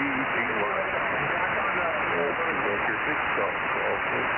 Baker 6, call, please.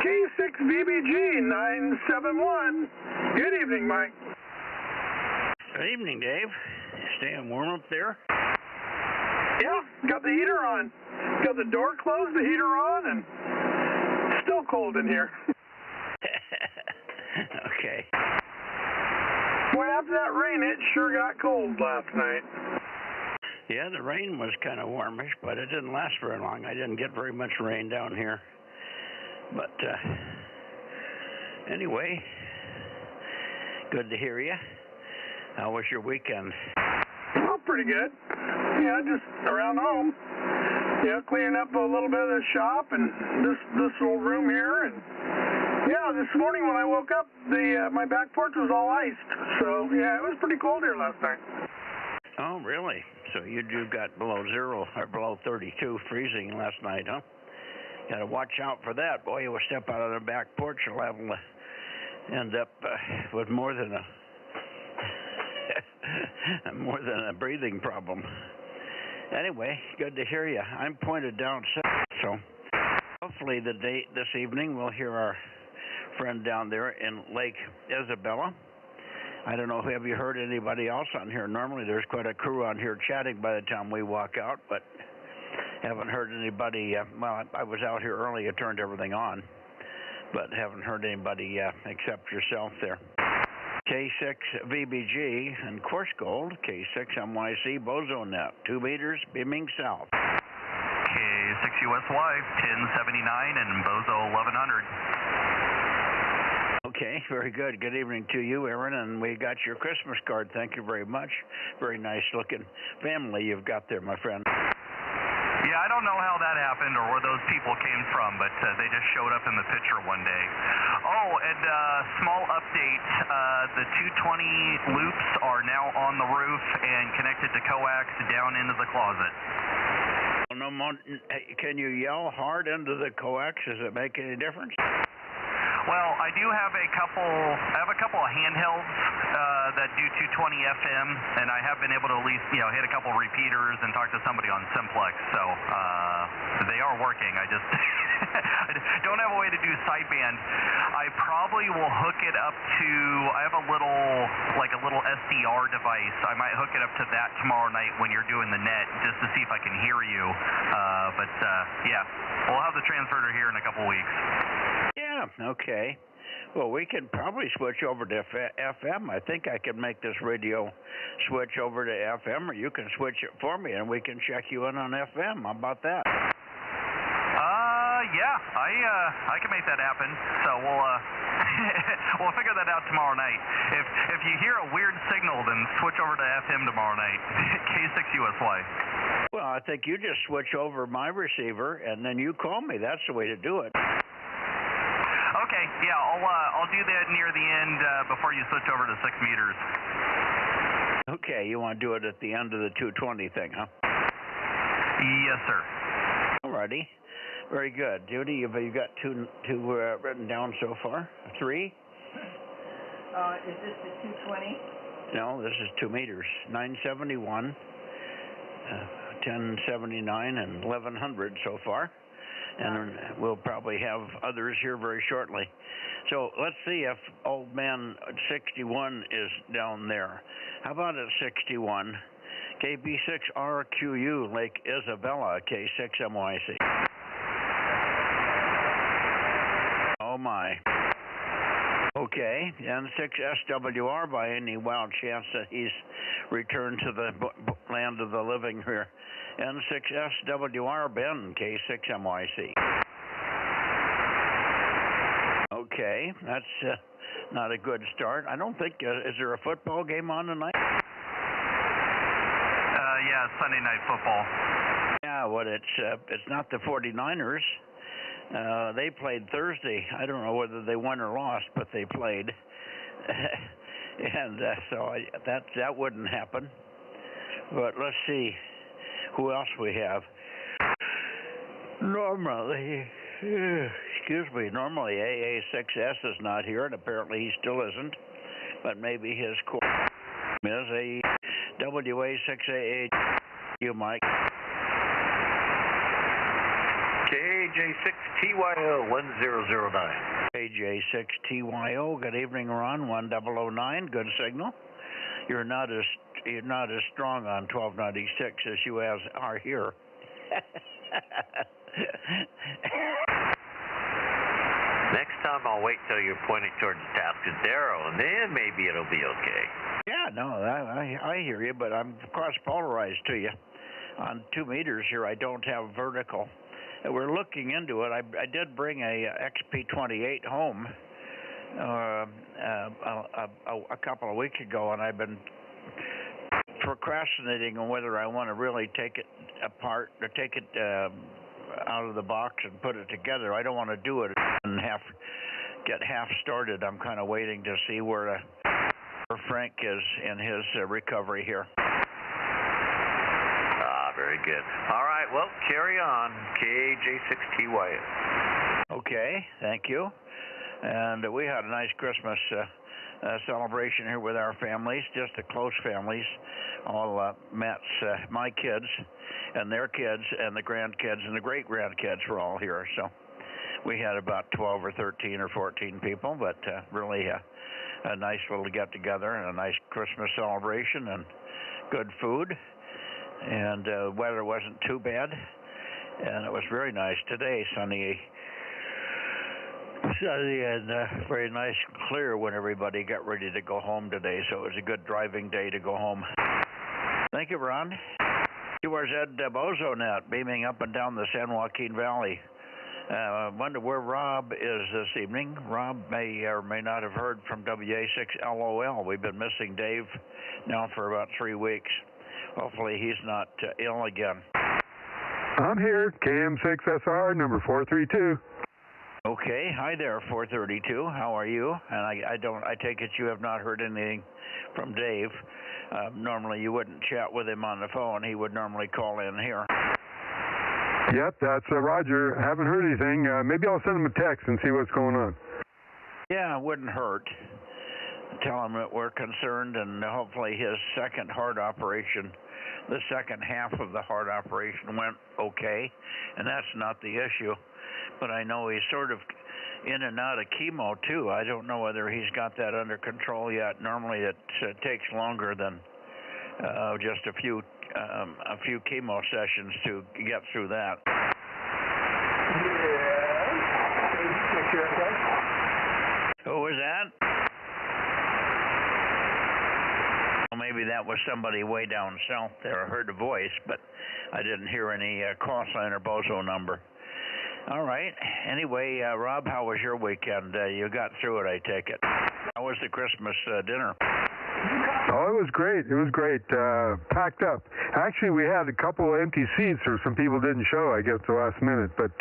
K6VBG 971. Good evening, Mike. Good evening, Dave. Staying warm up there? Yeah, got the heater on. Got the door closed, the heater on, and still cold in here. Okay. Boy, after that rain, it sure got cold last night. Yeah, the rain was kind of warmish, but it didn't last very long. I didn't get very much rain down here. But anyway, good to hear you. How was your weekend? Oh, pretty good. Yeah, just around home. Yeah, cleaning up a little bit of the shop and this little room here. And yeah, this morning when I woke up, my back porch was all iced. So yeah, it was pretty cold here last night. Oh, really? So you got below zero or below 32 freezing last night, huh? Got to watch out for that. Boy, you will step out of the back porch, you'll have to end up with more than a breathing problem. Anyway, good to hear you. I'm pointed down south, so hopefully this evening we'll hear our friend down there in Lake Isabella. I don't know, have you heard anybody else on here? Normally there's quite a crew on here chatting by the time we walk out, but haven't heard anybody. Well, I was out here early, I turned everything on, but haven't heard anybody except yourself there. K6VBG and Course Gold, K6MYC Bozo Net, 2 meters beaming south. K6USY 1079 and Bozo 1100. Okay, very good. Good evening to you, Aaron, and we got your Christmas card. Thank you very much. Very nice looking family you've got there, my friend. Yeah, I don't know how that happened or where those people came from, but they just showed up in the picture one day. Oh, and small update, the 220 loops are now on the roof and connected to coax down into the closet. No more, can you yell hard into the coax? Does it make any difference? Well, I do have a couple of handhelds that do 220 FM, and I have been able to at least, hit a couple repeaters and talk to somebody on Simplex, so they are working. I just I don't have a way to do sideband. I probably will hook it up to, I have a little SDR device. I might hook it up to that tomorrow night when you're doing the net, just to see if I can hear you. But yeah, we'll have the transverter here in a couple weeks. Yeah, okay. Well, we can probably switch over to FM. I think I can make this radio switch over to FM, or you can switch it for me, and we can check you in on FM. How about that? Yeah, Yeah, I can make that happen. So we'll we'll figure that out tomorrow night. If you hear a weird signal, then switch over to FM tomorrow night. K6USY. Well, I think you just switch over my receiver and then you call me. That's the way to do it. Okay, yeah, I'll do that near the end before you switch over to 6 meters. Okay, you want to do it at the end of the 220 thing, huh? Yes, sir. Alrighty. Very good. Judy, have you got two written down so far? 3? Is this the 220? No, this is 2 meters. 971, 1079, and 1100 so far. And we'll probably have others here very shortly. So let's see if old man 61 is down there. How about at 61? KB6RQU, Lake Isabella, K6MYC. Oh my. Okay, N6SWR, by any wild chance that he's returned to the land of the living here. N6SWR, Ben, K6MYC. Okay, that's not a good start. I don't think, is there a football game on tonight? Yeah, Sunday night football. Yeah, well, it's not the 49ers. They played Thursday. I don't know whether they won or lost, but they played. And so that wouldn't happen. But let's see who else we have. Normally AA6S is not here, and apparently he still isn't. But maybe his core is a WA6AA. You, Mike. KJ6TYO 1009. KJ6TYO. Good evening, Ron. 1009. Good signal. You're not as strong on 1296 as you are here. Next time I'll wait till you're pointing towards the Tascadero, and then maybe it'll be okay. Yeah, no, I hear you, but I'm cross-polarized to you. On 2 meters here, I don't have vertical. We're looking into it. I did bring a XP28 home a couple of weeks ago, and I've been procrastinating on whether I want to really take it apart or take it out of the box and put it together. I don't want to do it and get half started. I'm kind of waiting to see where Frank is in his recovery here. Very good. All right, well, carry on. KJ6TYO. Okay, thank you. And we had a nice Christmas celebration here with our families, just the close families. All Matt's, my kids, and their kids, and the grandkids, and the great-grandkids were all here. So we had about 12 or 13 or 14 people, but really a nice little get-together and a nice Christmas celebration and good food. And weather wasn't too bad, and it was very nice today, sunny and very nice and clear when everybody got ready to go home today, so it was a good driving day to go home. Thank you, Ron. Yours Ed Bozo Net, beaming up and down the San Joaquin Valley. I wonder where Rob is this evening. Rob may or may not have heard from WA6LOL. We've been missing Dave now for about 3 weeks. Hopefully he's not ill again. I'm here, KM6SR, number 432. Okay, hi there, 432. How are you? And I take it you have not heard anything from Dave. Normally you wouldn't chat with him on the phone. He would normally call in here. Yep, that's Roger. I haven't heard anything. Maybe I'll send him a text and see what's going on. Yeah, it wouldn't hurt. Tell him that we're concerned, and hopefully his second heart operation, the second half of the heart operation went okay, and that's not the issue. But I know he's sort of in and out of chemo too. I don't know whether he's got that under control yet. Normally it takes longer than just a few chemo sessions to get through that. Yeah. Who was that? Well, maybe that was somebody way down south there. I heard a voice, but I didn't hear any call sign or Bozo number. All right. Anyway, Rob, how was your weekend? You got through it, I take it. How was the Christmas dinner? Oh, it was great. It was great. Packed up. Actually, we had a couple empty seats, or some people didn't show, I guess, the last minute. But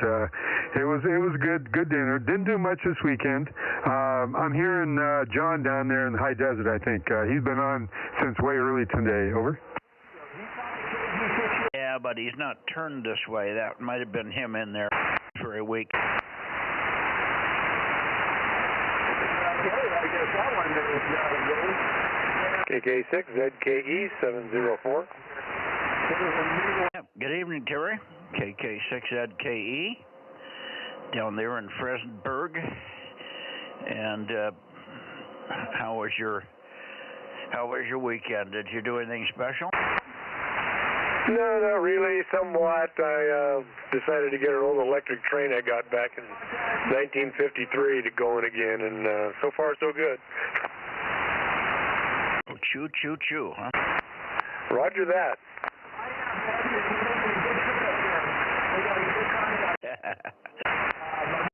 it was good dinner. Didn't do much this weekend. I'm hearing John down there in the high desert, I think. He's been on since way early today. Over. Yeah, but he's not turned this way. That might have been him in there for a week. KK6 ZKE 704. Good evening, Terry. KK6ZKE down there in Fresnburg. And how was your weekend? Did you do anything special? No, not really. Somewhat. I decided to get an old electric train I got back in 1953 to going again, and so far so good. Oh, choo, choo, choo, huh? Roger that.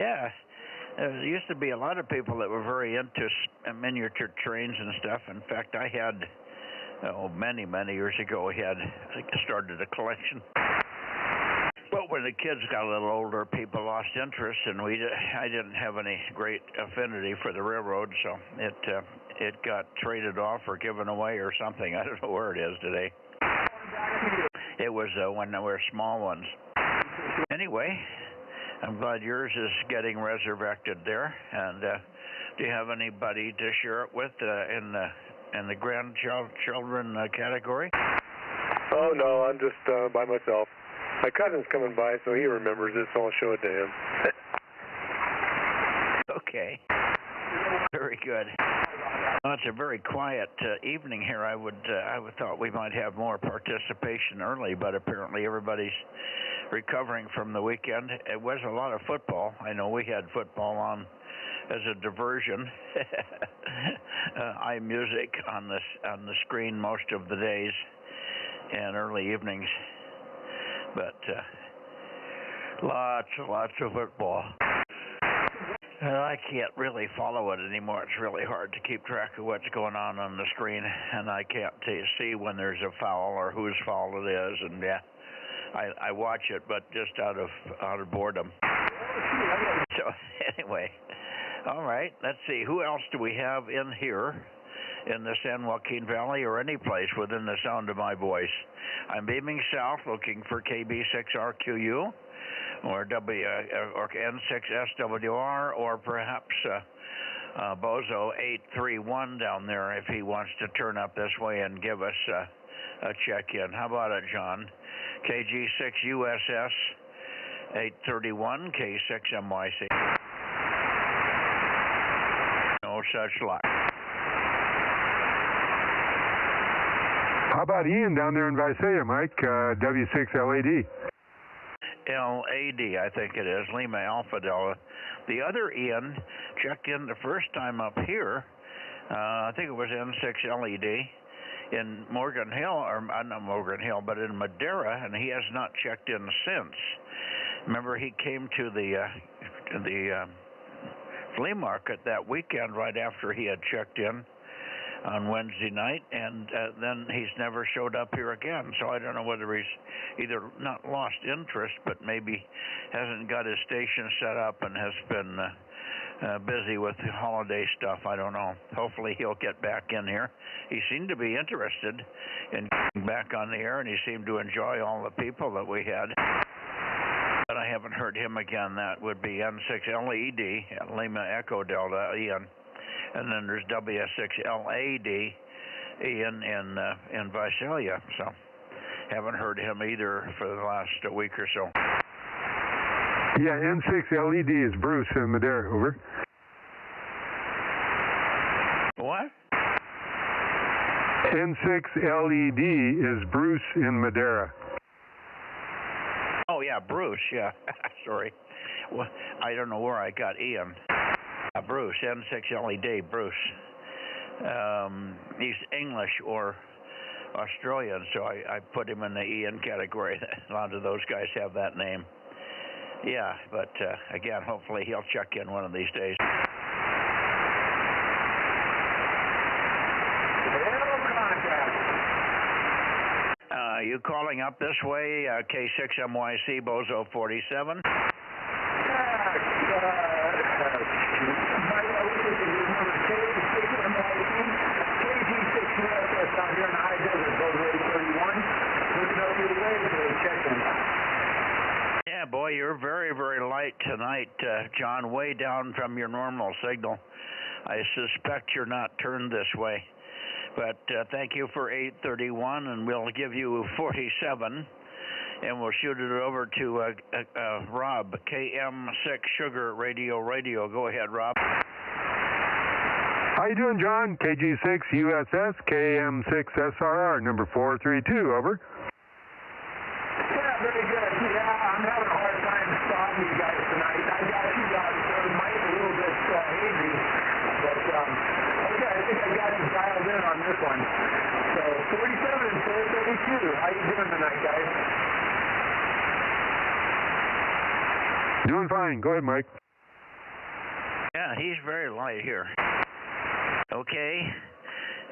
Yeah. There used to be a lot of people that were very into miniature trains and stuff. In fact, I had, many years ago, I started a collection. But when the kids got a little older, people lost interest, and I didn't have any great affinity for the railroad, so it got traded off or given away or something. I don't know where it is today. It was when there were small ones. Anyway, I'm glad yours is getting resurrected there. And do you have anybody to share it with in the grandchildren category? Oh, no, I'm just by myself. My cousin's coming by, so he remembers it, so I'll show it to him. Okay. Very good. Well, it's a very quiet evening here. I would thought we might have more participation early, but apparently everybody's recovering from the weekend. It was a lot of football. I know we had football on as a diversion. iMusic on the screen most of the days and early evenings. But lots of football. I can't really follow it anymore. It's really hard to keep track of what's going on the screen, and I can't see when there's a foul or whose fault it is. And yeah, I watch it, but just out of boredom. So anyway, all right. Let's see. Who else do we have in here in the San Joaquin Valley or any place within the sound of my voice? I'm beaming south, looking for KB6RQU. Or N6SWR, or perhaps Bozo 831 down there if he wants to turn up this way and give us a check-in. How about it, John? KG6USS 831, K6MYC. No such luck. How about Ian down there in Visalia, Mike? W6LAD. LAD, I think it is, Lima Alpha Delta. The other Ian checked in the first time up here, I think it was N6LED, in Morgan Hill, or not Morgan Hill, but in Madera, and he has not checked in since. Remember, he came to the flea market that weekend right after he had checked in on Wednesday night, and then he's never showed up here again. So I don't know whether he's either not lost interest, but maybe hasn't got his station set up and has been busy with the holiday stuff. I don't know. Hopefully he'll get back in here. He seemed to be interested in getting back on the air, and he seemed to enjoy all the people that we had. But I haven't heard him again. That would be N6LED, Lima Echo Delta, Ian. And then there's W6LAD, Ian in Visalia. So haven't heard him either for the last week or so. Yeah, N6LED is Bruce in Madera. Over. What? N6LED is Bruce in Madera. Oh yeah, Bruce. Yeah, sorry. Well, I don't know where I got Ian. Bruce, N6LED, Bruce. He's English or Australian, so I put him in the Ian category. A lot of those guys have that name. Yeah, but again, hopefully he'll check in one of these days. You calling up this way, K6MYC Bozo 47? Out here in the high desert, Bozo 831, looking up your way for a check-in. Yeah, boy, you're very, very light tonight, John, way down from your normal signal. I suspect you're not turned this way. But thank you for 831, and we'll give you 47, and we'll shoot it over to Rob, KM6 Sugar Radio. Go ahead, Rob. How you doing, John? KG6 USS, KM6 SRR, number 432, over. Yeah, very good. Yeah, I'm having a hard time spotting you guys tonight. I got you guys. It might be a little bit hazy, but okay, I think I got you dialed in on this one. So 47 and 432. How you doing tonight, guys? Doing fine. Go ahead, Mike. Yeah, he's very light here. Okay.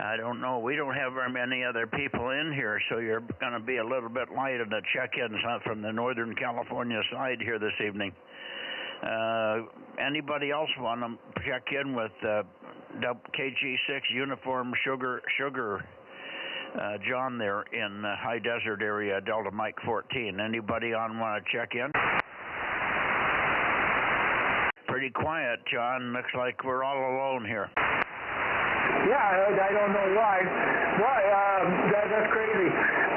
I don't know. We don't have very many other people in here, so you're going to be a little bit light in the check-ins from the Northern California side here this evening. Anybody else want to check in with KG6 Uniform Sugar John there in the High Desert area, Delta Mike 14? Anybody on want to check in? Pretty quiet, John. Looks like we're all alone here. Yeah, I don't know why. That's crazy.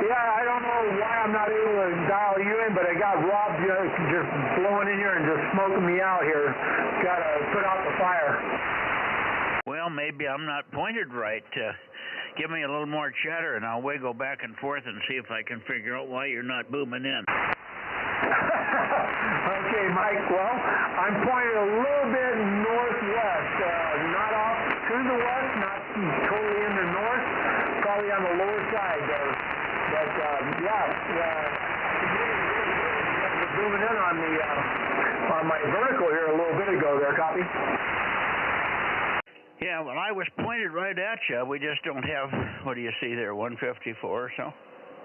Yeah, I don't know why I'm not able to dial you in, but I got Rob just blowing in here and just smoking me out here. Got to put out the fire. Well, maybe I'm not pointed right. Give me a little more chatter, and I'll wiggle back and forth and see if I can figure out why you're not booming in. Okay, Mike. Well, I'm pointed a little bit northwest, not off to the west, not totally in the north, probably on the lower side there. But we're zooming in on my vertical here a little bit ago. There, copy. Yeah, well, I was pointed right at you. We just don't have. What do you see there? 154 or so.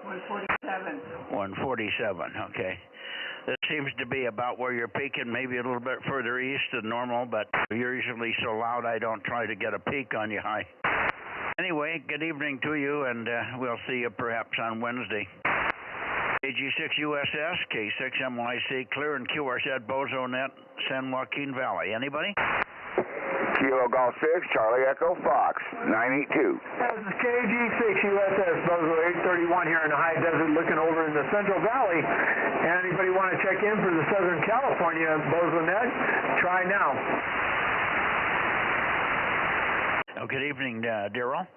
147. 147. Okay. This seems to be about where you're peaking, maybe a little bit further east than normal, but you're usually so loud I don't try to get a peak on you high. Anyway, good evening to you, and we'll see you perhaps on Wednesday. AG6 USS, K6MYC, clear and QRZ, Bozo Net, San Joaquin Valley. Anybody? Kilo Golf 6, Charlie Echo Fox, 982. This is KG6 USS Bozo 831 here in the high desert looking over in the Central Valley. Anybody want to check in for the Southern California Bozo Net? Try now. Oh, good evening, Daryl.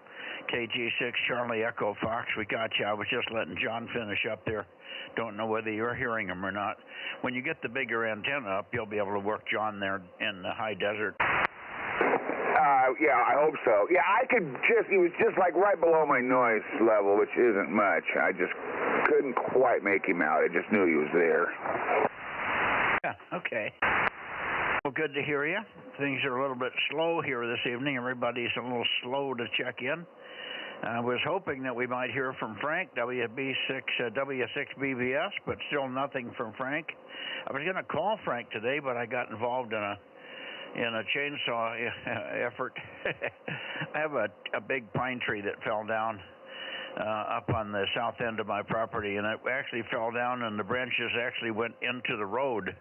KG6 Charlie Echo Fox, we got you. I was just letting John finish up there. Don't know whether you're hearing him or not. When you get the bigger antenna up, you'll be able to work John there in the high desert. Yeah, I hope so. Yeah, he was just like right below my noise level, which isn't much. I just couldn't quite make him out. I just knew he was there. Yeah, okay. Well, good to hear you. Things are a little bit slow here this evening. Everybody's a little slow to check in. I was hoping that we might hear from Frank, W6BVS, but still nothing from Frank. I was going to call Frank today, but I got involved in a chainsaw effort. I have a big pine tree that fell down up on the south end of my property, and it actually fell down, and the branches actually went into the road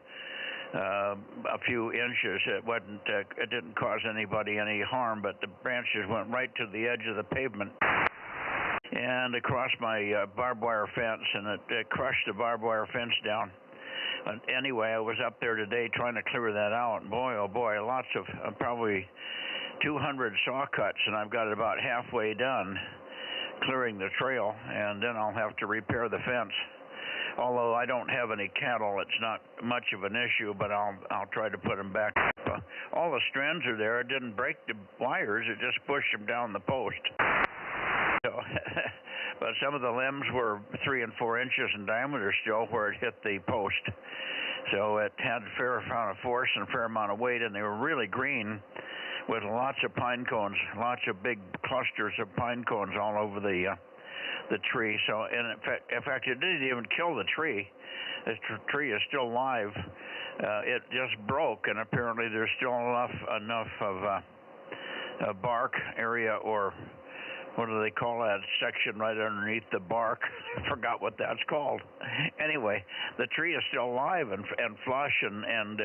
a few inches. It didn't cause anybody any harm, but the branches went right to the edge of the pavement and across my barbed wire fence, and it crushed the barbed wire fence down. But anyway, I was up there today trying to clear that out, and boy, oh boy, lots of probably 200 saw cuts, and I've got it about halfway done clearing the trail, and then I'll have to repair the fence. Although I don't have any cattle, it's not much of an issue, but I'll try to put them back up. All the strands are there. It didn't break the wires. It just pushed them down the post. So, but some of the limbs were 3 and 4 inches in diameter still where it hit the post. So it had a fair amount of force and a fair amount of weight, and they were really green with lots of pine cones, lots of big clusters of pine cones all over the tree. So, and in fact, it didn't even kill the tree. The tree is still alive. It just broke, and apparently there's still enough of a bark area, or what do they call that section right underneath the bark? I forgot what that's called. Anyway, the tree is still alive and flush and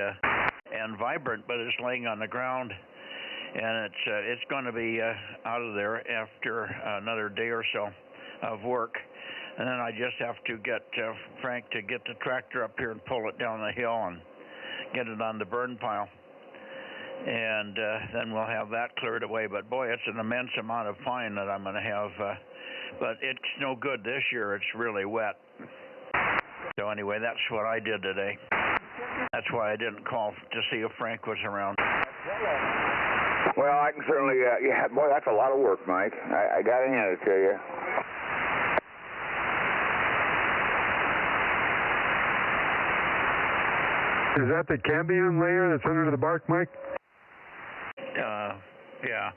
vibrant, but it's laying on the ground, and it's going to be out of there after another day or so of work. And then I just have to get Frank to get the tractor up here and pull it down the hill and get it on the burn pile. And then we'll have that cleared away. But boy, it's an immense amount of pine that I'm going to have. But it's no good this year. It's really wet. So anyway, that's what I did today. That's why I didn't call to see if Frank was around. Well, I can certainly, yeah, boy, that's a lot of work, Mike. I got to hand it to you. Is that the cambium layer that's under the bark, Mike? Yeah.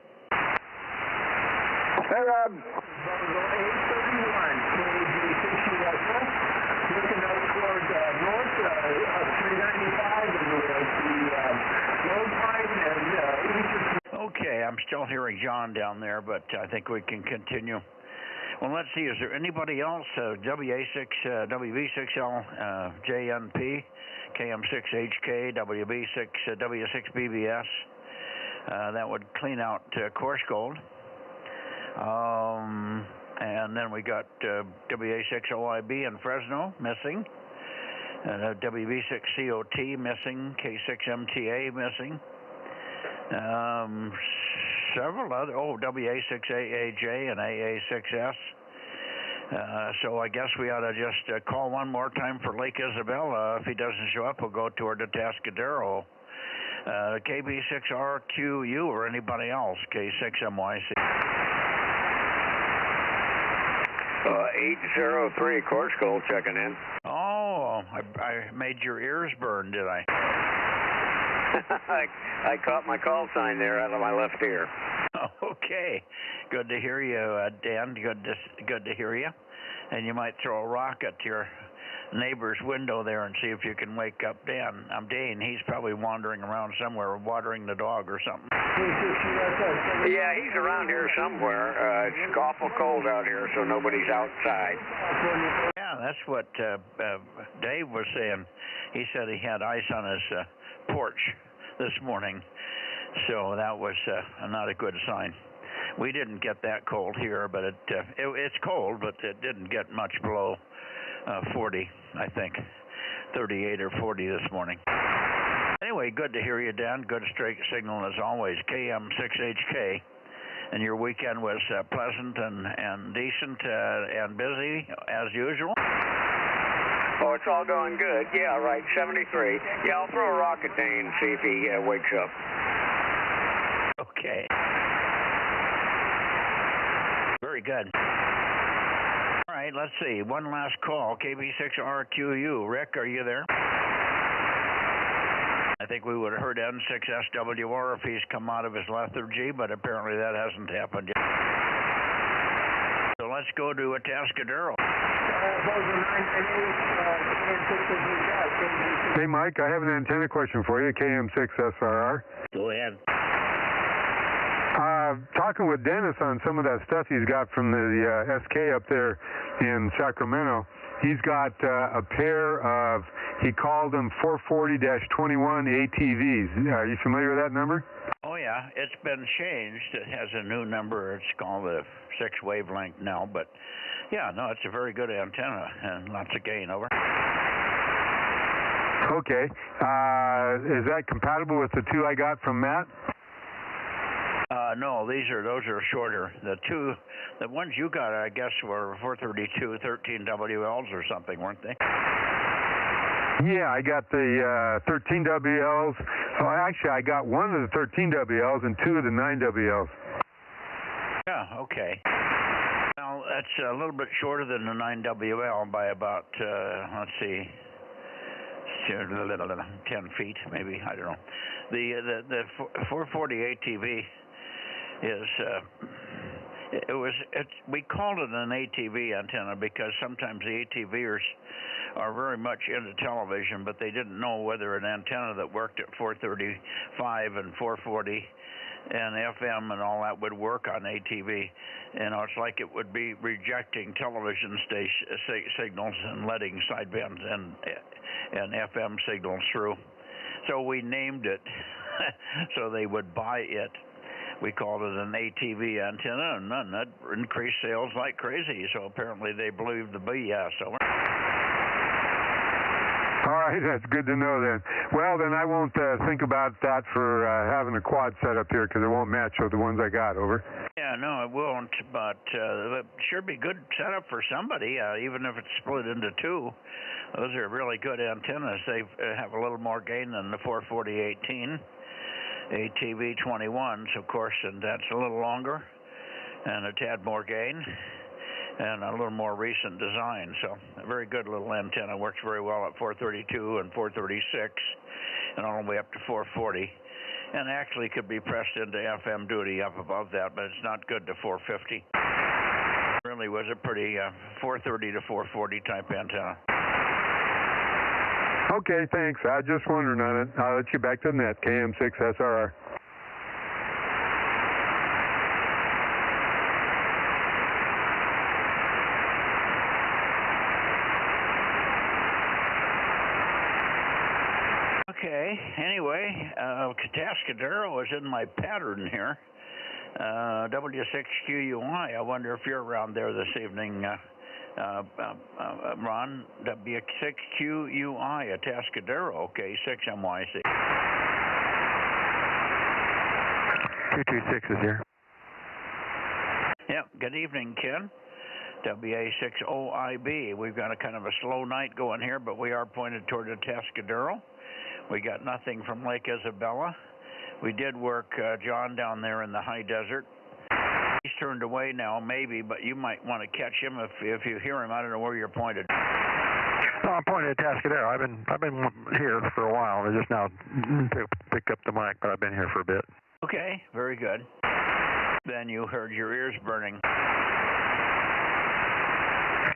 Hey, Rob. Bozo 831, looking up towards north, 395 and the low pine and Okay, I'm still hearing John down there, but I think we can continue. Well, let's see. Is there anybody else? WA6, WB6L, JNP, KM6HK, WB6, W6BBS. That would clean out coarse gold. And then we got WA6OIB in Fresno missing. WB6COT missing. K6MTA missing. Several other, WA6AAJ and AA6S. So I guess we ought to just call one more time for Lake Isabella. If he doesn't show up, we'll go toward the Atascadero. KB6RQU or anybody else, K6MYC. 803 coarse gold checking in. Oh, I made your ears burn, did I? I caught my call sign there out of my left ear. Okay, good to hear you, Dan. Good to hear you. And you might throw a rock at your neighbor's window there and see if you can wake up Dan. I'm Dane. He's probably wandering around somewhere, watering the dog or something. Yeah, he's around here somewhere. It's awful cold out here, so nobody's outside. Yeah, that's what Dave was saying. He said he had ice on his porch this morning, so that was not a good sign. We didn't get that cold here, but it's cold, but it didn't get much below 40, I think, 38 or 40 this morning. Anyway, good to hear you, Dan. Good straight signal as always. KM6HK, and your weekend was pleasant and decent and busy as usual. Oh, it's all going good. Yeah, right, 73. Yeah, I'll throw a rock at Dane and see if he wakes up. Okay. Very good. All right, let's see. One last call. KB6RQU. Rick, are you there? I think we would have heard N6SWR if he's come out of his lethargy, but apparently that hasn't happened yet. So let's go to Atascadero. Hey, Mike, I have an antenna question for you, KM6SRR. Go ahead. Talking with Dennis on some of that stuff he's got from the SK up there in Sacramento, he's got a pair of, he called them 440-21 ATVs. Are you familiar with that number? Oh, yeah. It's been changed. It has a new number. It's called the 6 wavelength now. But, yeah, no, it's a very good antenna and lots of gain. Over. Okay. Is that compatible with the two I got from Matt? No, those are shorter. The ones you got, I guess, were 432 13 WLs or something, weren't they? Yeah, I got the 13 WLs. Oh, actually, I got one of the 13 WLs and two of the 9 WLs. Yeah, okay. Well, that's a little bit shorter than the 9 WL by about, let's see, 10 feet, maybe, I don't know. The 440 ATV is, we called it an ATV antenna because sometimes the ATVers are very much into television, but they didn't know whether an antenna that worked at 435 and 440 and FM and all that would work on ATV. You know, it's like it would be rejecting television signals and letting sidebands and FM signals through. So we named it so they would buy it. We called it an ATV antenna, and that increased sales like crazy. So apparently they believed the BS. So. All right, that's good to know then. Well, then I won't think about that for having a quad set up here because it won't match with the ones I got, over. Yeah, no, it won't, but it sure be good setup for somebody, even if it's split into two. Those are really good antennas. They have a little more gain than the 440-18. ATV 21s, of course, and that's a little longer and a tad more gain and a little more recent design. So a very good little antenna. Works very well at 432 and 436 and all the way up to 440. And actually could be pressed into FM duty up above that, but it's not good to 450. Really was a pretty 430 to 440 type antenna. Okay, thanks. I just wondering on it. I'll let you back to the net, KM6SRR. Okay, anyway, Cascadero is in my pattern here. W6QUI. I wonder if you're around there this evening, Ron. W6QUI, Atascadero. Okay, 6MYC. 226 is here. Yep, good evening, Ken. WA6OIB. We've got a kind of a slow night going here, but we are pointed toward Atascadero. We got nothing from Lake Isabella. We did work John down there in the high desert. He's turned away now, maybe, but you might want to catch him if you hear him. I don't know where you're pointed. No, I'm pointed at Tascadero. I've been here for a while. I just now picked up the mic, but I've been here for a bit. Okay, very good. Then you heard your ears burning.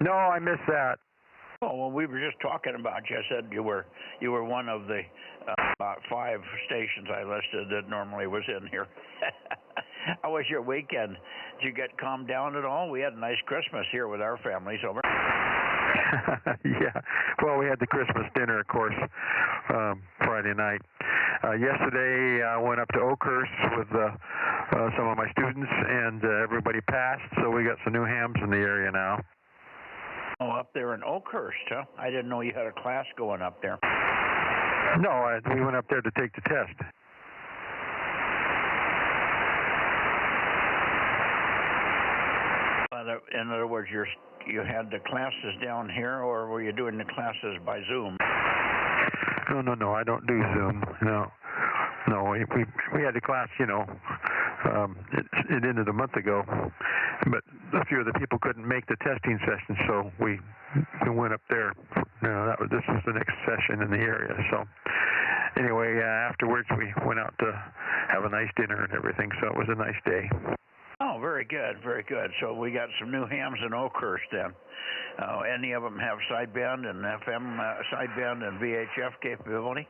No, I missed that. Oh, well, we were just talking about you. I said you were one of the about 5 stations I listed that normally was in here. How was your weekend? Did you get calmed down at all? We had a nice Christmas here with our families over. Yeah. Well, we had the Christmas dinner, of course, Friday night. Yesterday, I went up to Oakhurst with some of my students, and everybody passed, so we got some new hams in the area now. Oh, up there in Oakhurst, huh? I didn't know you had a class going up there. No, we went up there to take the test. In other words, you had the classes down here, or were you doing the classes by Zoom? No, I don't do Zoom. No, we had the class, it ended a month ago, but a few of the people couldn't make the testing session, so we went up there. This was the next session in the area. So anyway, afterwards we went out to have a nice dinner and everything. So it was a nice day. Oh, very good, very good. So we got some new hams in Oakhurst then. Any of them have sideband and FM sideband and VHF capability?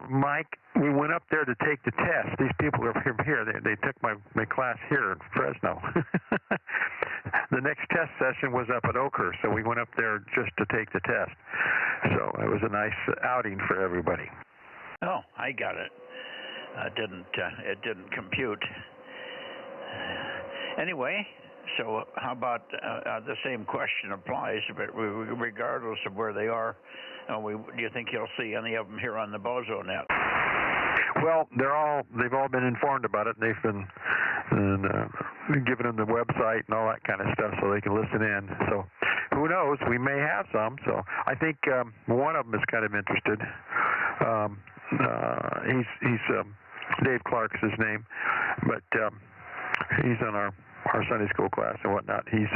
Mike, we went up there to take the test. These people are from here. They took my class here in Fresno. The next test session was up at Oakhurst, so we went up there just to take the test. So it was a nice outing for everybody. Oh, I got it. It didn't compute. Anyway, so how about the same question applies, but regardless of where they are, do you think you'll see any of them here on the Bozo Net? Well, they've all been informed about it, and they've been giving them the website and all that kind of stuff so they can listen in. So who knows? We may have some. So I think one of them is kind of interested. He's Dave Clark's his name, but he's on our Sunday school class and whatnot. He's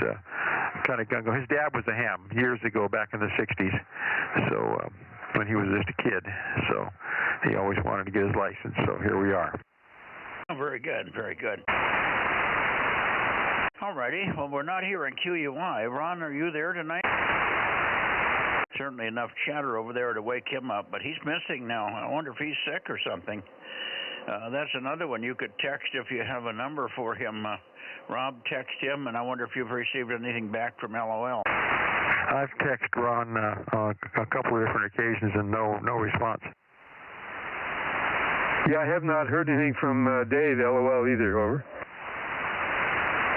kind of gung-ho. His dad was a ham years ago, back in the 60s. So when he was just a kid. So he always wanted to get his license. So here we are. Oh, very good, very good. All righty. Well, we're not here in QUI. Ron, are you there tonight? Certainly enough chatter over there to wake him up, but he's missing now. I wonder if he's sick or something. That's another one you could text if you have a number for him. Rob, text him, and I wonder if you've received anything back from LOL. I've texted Ron a couple of different occasions and no response. Yeah, I have not heard anything from Dave, LOL, either. Over.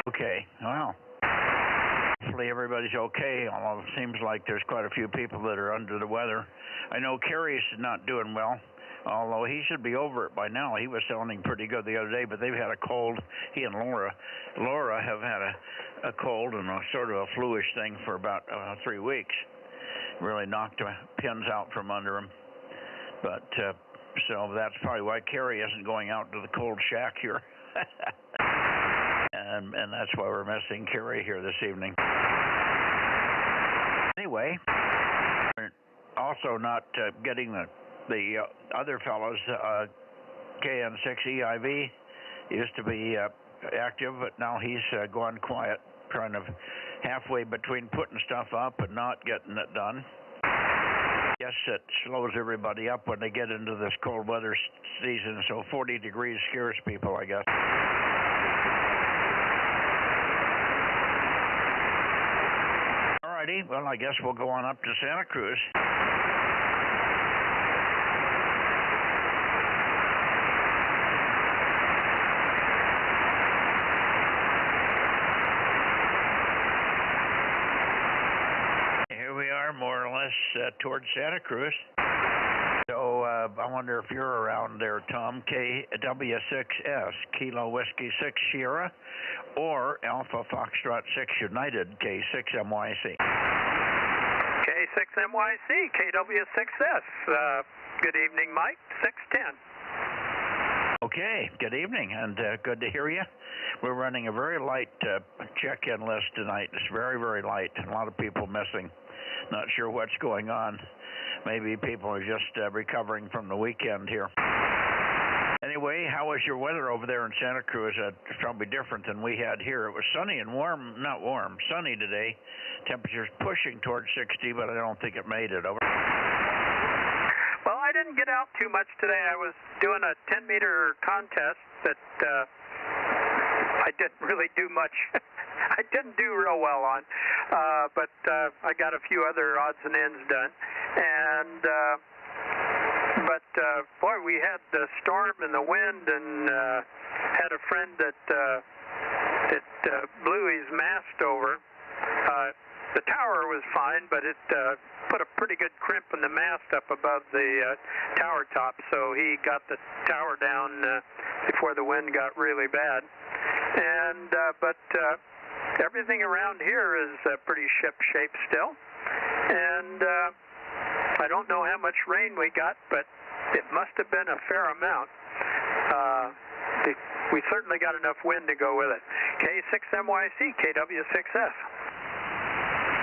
Okay, well, hopefully everybody's okay, although it seems like there's quite a few people that are under the weather. I know Kerry's not doing well, although he should be over it by now. He was sounding pretty good the other day, but they've had a cold. He and Laura have had a cold and a sort of a fluish thing for about 3 weeks. Really knocked the pins out from under him. But so that's probably why Kerry isn't going out to the cold shack here. And that's why we're missing Kerry here this evening. Anyway, we're also not getting the other fellows. KN6EIV used to be active, but now he's gone quiet, kind of halfway between putting stuff up and not getting it done. I guess it slows everybody up when they get into this cold weather season, so 40 degrees scares people, I guess. Alrighty, well, I guess we'll go on up to Santa Cruz. Here we are, more or less, towards Santa Cruz. So I wonder if you're around there, Tom. KW6S, Kilo Whiskey 6 Sierra, or Alpha Foxtrot 6 United, K6MYC. K6MYC, KW6S. Good evening, Mike. 610. Okay, good evening, and good to hear you. We're running a very light check-in list tonight. It's very, very light. A lot of people missing. Not sure what's going on. Maybe people are just recovering from the weekend here. Anyway, how was your weather over there in Santa Cruz? It's probably different than we had here. It was sunny and warm, not warm, sunny today. Temperatures pushing towards 60, but I don't think it made it. Over. Well, I didn't get out too much today. I was doing a 10-meter contest that I didn't really do much. I didn't do real well on, but I got a few other odds and ends done. And but boy, we had the storm and the wind, and had a friend that blew his mast over. The tower was fine, but it put a pretty good crimp in the mast up above the tower top, so he got the tower down before the wind got really bad. And but everything around here is pretty ship-shape still, and I don't know how much rain we got, but it must have been a fair amount. We certainly got enough wind to go with it. K6MYC, KW6S.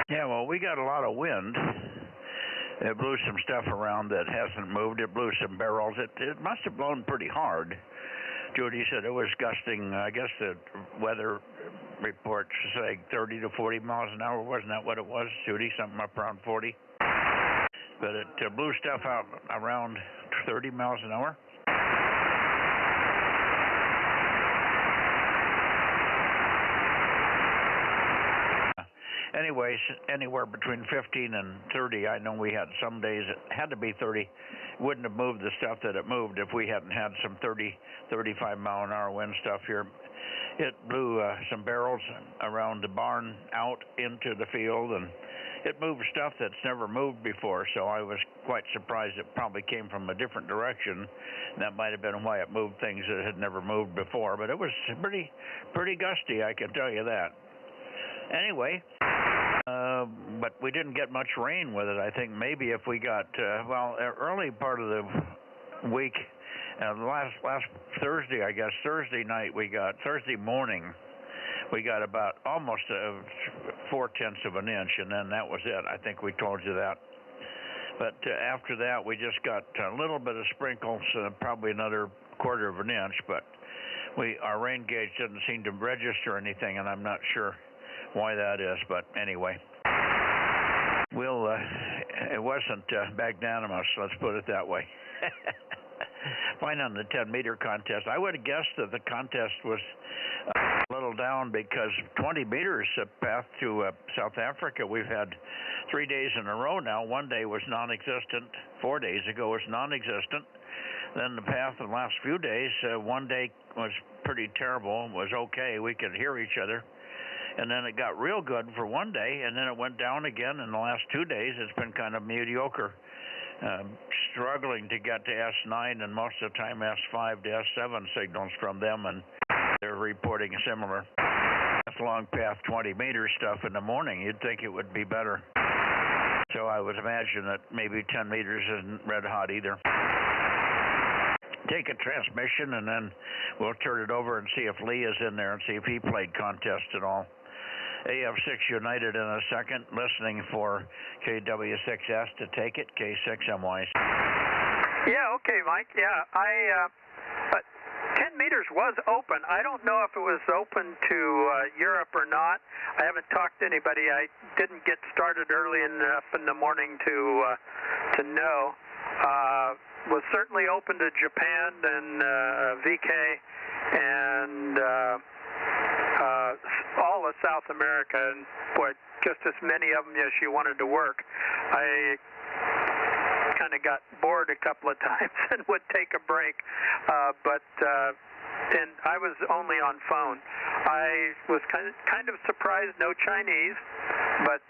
Yeah, well, we got a lot of wind. It blew some stuff around that hasn't moved. It blew some barrels. It must have blown pretty hard. Judy said it was gusting. I guess the weather reports say 30 to 40 miles an hour. Wasn't that what it was, Judy? Something up around 40? But it blew stuff out around 30 miles an hour. Anyways, anywhere between 15 and 30. I know we had some days it had to be 30. Wouldn't have moved the stuff that it moved if we hadn't had some 30, 35 mile an hour wind stuff here. It blew some barrels around the barn out into the field, and it moved stuff that's never moved before, so I was quite surprised. It probably came from a different direction. That might have been why it moved things that had never moved before, but it was pretty gusty, I can tell you that. Anyway, but we didn't get much rain with it. I think maybe if we got, early part of the week, last Thursday, I guess, Thursday morning, we got about almost 0.4 of an inch, and then that was it. I think we told you that. But after that, we just got a little bit of sprinkles, probably another quarter of an inch, but our rain gauge doesn't seem to register anything, and I'm not sure why that is. But anyway, it wasn't magnanimous, let's put it that way. Fine on the 10-meter contest. I would have guessed that the contest was a little down because 20 meters path to South Africa, we've had 3 days in a row now. One day was non-existent. 4 days ago was non-existent. Then the path the last few days, one day was pretty terrible. It was okay. We could hear each other. And then it got real good for one day, and then it went down again. In the last 2 days, it's been kind of mediocre. Struggling to get to S9 and most of the time S5 to S7 signals from them, and they're reporting similar. That's long path 20 meter stuff in the morning. You'd think it would be better. So I would imagine that maybe 10 meters isn't red hot either. Take a transmission and then we'll turn it over and see if Lee is in there and see if he played contest at all. AF6 United in a second, listening for KW6S to take it, K6MYC. Yeah, okay, Mike. Yeah, 10 meters was open. I don't know if it was open to Europe or not. I haven't talked to anybody. I didn't get started early enough in the morning to know. Was certainly open to Japan and VK and all of South America, and boy, just as many of them as you wanted to work. I kind of got bored a couple of times and would take a break, and I was only on phone. I was kind of surprised, no Chinese, but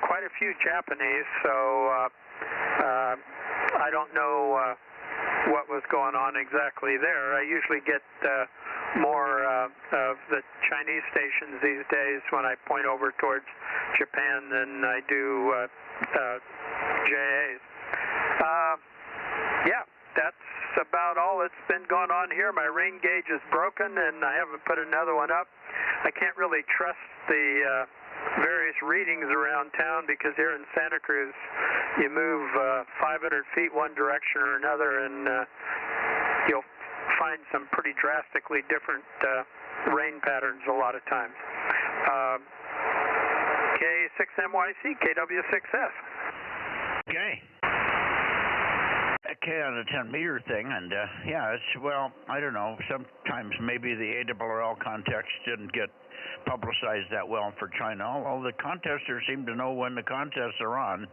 quite a few Japanese, so I don't know what was going on exactly there. I usually get more of the Chinese stations these days when I point over towards Japan than I do JAs. Yeah, that's about all that's been going on here. My rain gauge is broken, and I haven't put another one up. I can't really trust the various readings around town because here in Santa Cruz, you move 500 feet one direction or another, and you'll find some pretty drastically different rain patterns a lot of times. K6MYC, KW6S. Okay. Okay, on the 10-meter thing, and yeah, it's, well, I don't know, sometimes maybe the ARRL context didn't get publicized that well for China, although the contesters seem to know when the contests are on.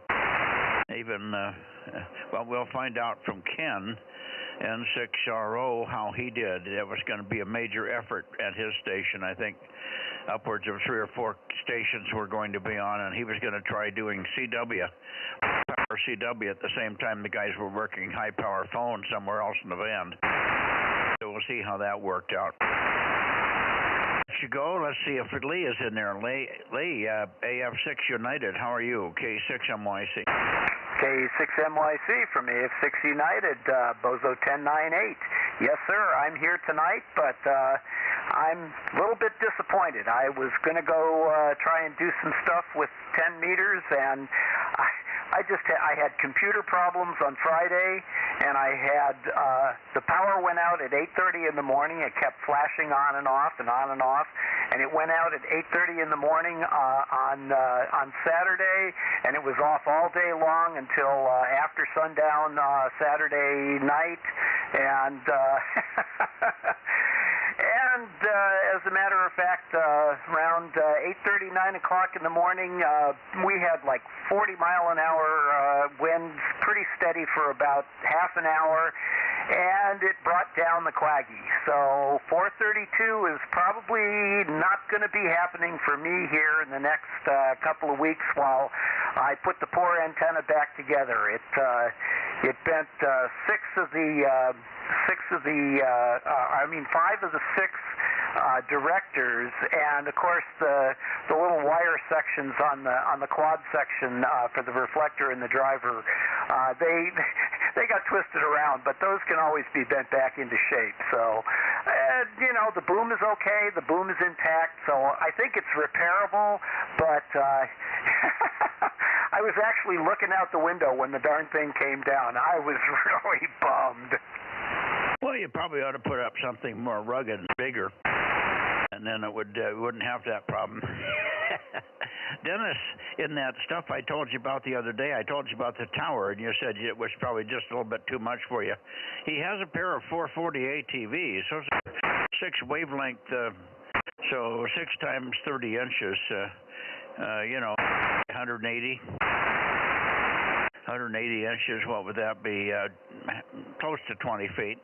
Even, well, we'll find out from Ken, N6RO, how he did. It was going to be a major effort at his station. I think upwards of 3 or 4 stations were going to be on, and he was going to try doing CW, power CW at the same time the guys were working high-power phone somewhere else in the band. So we'll see how that worked out. You go. Let's see if Lee is in there. Lee, AF6 United, how are you? K6MYC. K6MYC from AF6 United, Bozo 1098. Yes, sir, I'm here tonight, but I'm a little bit disappointed. I was going to go try and do some stuff with 10 meters, and I had computer problems on Friday, and I had the power went out at 8:30 in the morning. It kept flashing on and off and on and off, and it went out at 8:30 in the morning on Saturday, and it was off all day long until after sundown Saturday night, and as a matter of fact, around 8:30, 9 o'clock in the morning, we had like 40-mile-an-hour winds, pretty steady for about half an hour, and it brought down the Quaggy. So 432 is probably not going to be happening for me here in the next couple of weeks while I put the poor antenna back together. It bent 5 of the 6 directors, and of course the little wire sections on the quad section for the reflector and the driver, they got twisted around, but those can always be bent back into shape. So the boom is okay, the boom is intact, so I think it's repairable, but I was actually looking out the window when the darn thing came down. I was really bummed. Well, you probably ought to put up something more rugged and bigger, and then it wouldn't have that problem. Dennis, in that stuff I told you about the other day, I told you about the tower, and you said it was probably just a little bit too much for you. He has a pair of 440 ATVs, so 6 wavelength, so 6 times 30 inches, 180 inches. What would that be? Close to 20 feet.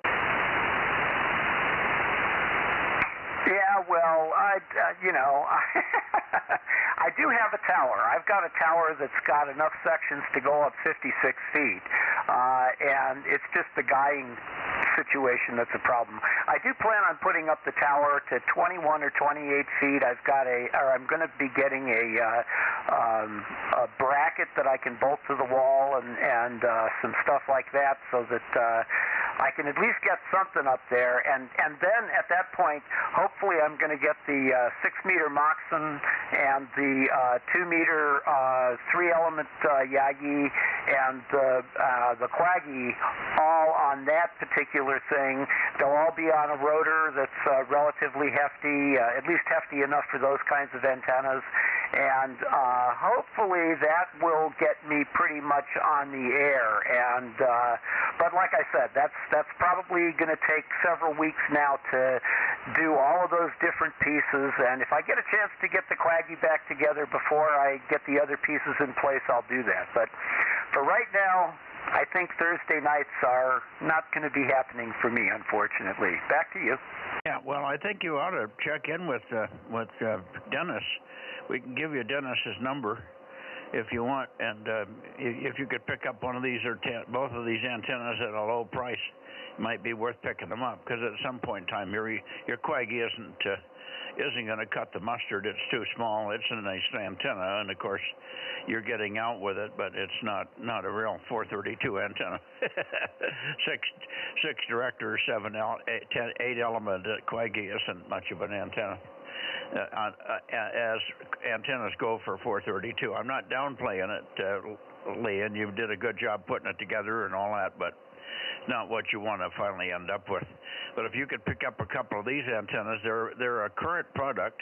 Yeah, well, I do have a tower. I've got a tower that's got enough sections to go up 56 feet, and it's just the guying situation that's a problem. I do plan on putting up the tower to 21 or 28 feet. I'm going to be getting a bracket that I can bolt to the wall and some stuff like that, so that I can at least get something up there, and then at that point, hopefully I'm going to get the 6-meter Moxon and the 2-meter 3-element Yagi and the Quaggy all on that particular thing. They'll all be on a rotor that's relatively hefty, at least hefty enough for those kinds of antennas, and hopefully that will get me pretty much on the air. And but like I said, that's probably going to take several weeks now to do all of those different pieces, and if I get a chance to get the Quaggy back together before I get the other pieces in place, I'll do that. But for right now, I think Thursday nights are not going to be happening for me, unfortunately. Back to you. Yeah, well, I think you ought to check in with Dennis. We can give you Dennis's number if you want, and if you could pick up one of these or both of these antennas at a low price, it might be worth picking them up, because at some point in time your Quaggy isn't going to cut the mustard. It's too small. It's a nice antenna, and of course you're getting out with it, but it's not a real 432 antenna. six director, 8 element Quaggy isn't much of an antenna. As antennas go for 432. I'm not downplaying it, Lee, and you did a good job putting it together and all that, but it's not what you want to finally end up with. But if you could pick up a couple of these antennas, they're a current product.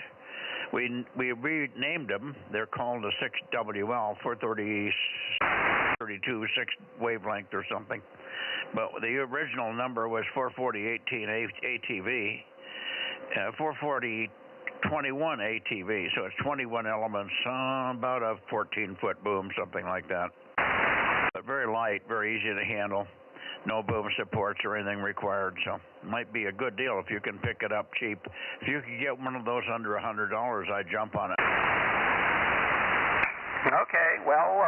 We renamed them. They're called a 6WL, 432, 6 wavelength or something. But the original number was 44018 ATV, 44021 ATV, so it's 21 elements, about a 14-foot boom, something like that. But very light, very easy to handle. No boom supports or anything required, so it might be a good deal if you can pick it up cheap. If you could get one of those under $100, I'd jump on it. Okay, well,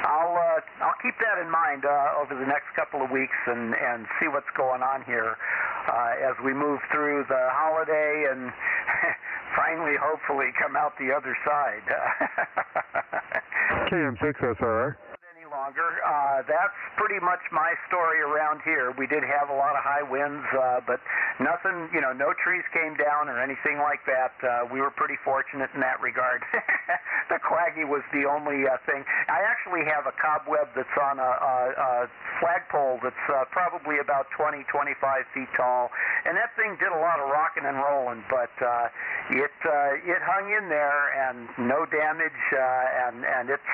I'll keep that in mind over the next couple of weeks and see what's going on here as we move through the holiday and finally, hopefully, come out the other side. KM6 SRR. Longer. That's pretty much my story around here. We did have a lot of high winds, but nothing, no trees came down or anything like that. We were pretty fortunate in that regard. The Quaggy was the only thing. I actually have a cobweb that's on a flagpole that's probably about 20, 25 feet tall, and that thing did a lot of rocking and rolling, but it hung in there and no damage, and it's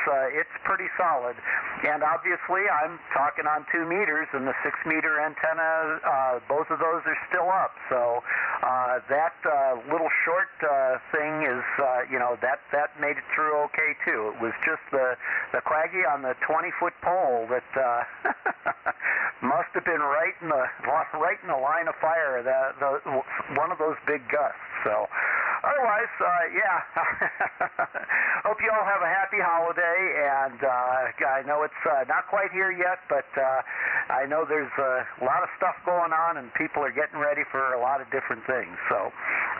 pretty solid. And obviously, I'm talking on 2 meters, and the 6-meter antenna, both of those are still up. So that little short thing is, that made it through okay too. It was just the Quaggy on the 20-foot pole that must have been right in the line of fire. One of those big gusts. So. Otherwise, yeah, hope you all have a happy holiday, and I know it's not quite here yet, but I know there's a lot of stuff going on, and people are getting ready for a lot of different things. So,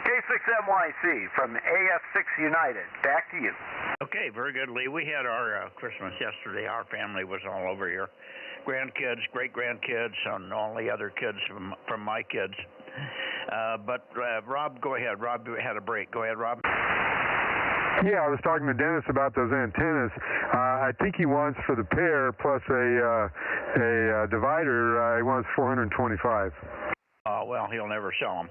K6MYC from AF6 United, back to you. Okay, very good, Lee. We had our Christmas yesterday. Our family was all over here. Grandkids, great-grandkids, and all the other kids from my kids. But Rob, go ahead. Rob had a break. Go ahead, Rob. Yeah, I was talking to Dennis about those antennas. I think he wants for the pair plus a divider. He wants 425. Oh well, he'll never sell them.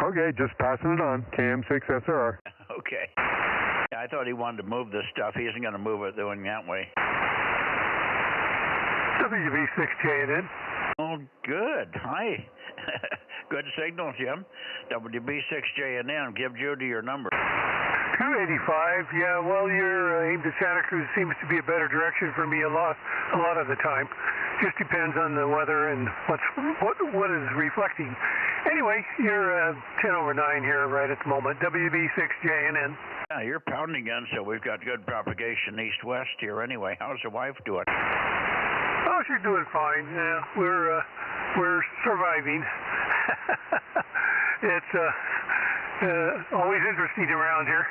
Okay, just passing it on. KM6SR. Okay. Yeah, I thought he wanted to move this stuff. He isn't going to move it doing that way. WB6JNN. Oh, good. Hi. Good signal, Jim. WB6JNN. Give Judy your number. 285. Yeah, well, your aim to Santa Cruz seems to be a better direction for me a lot of the time. Just depends on the weather and what is reflecting. Anyway, you're 10 over 9 here right at the moment. WB6JNN. Yeah, you're pounding in, so we've got good propagation east-west here anyway. How's the wife doing? Oh, she's doing fine. Yeah, we're surviving. It's always interesting around here.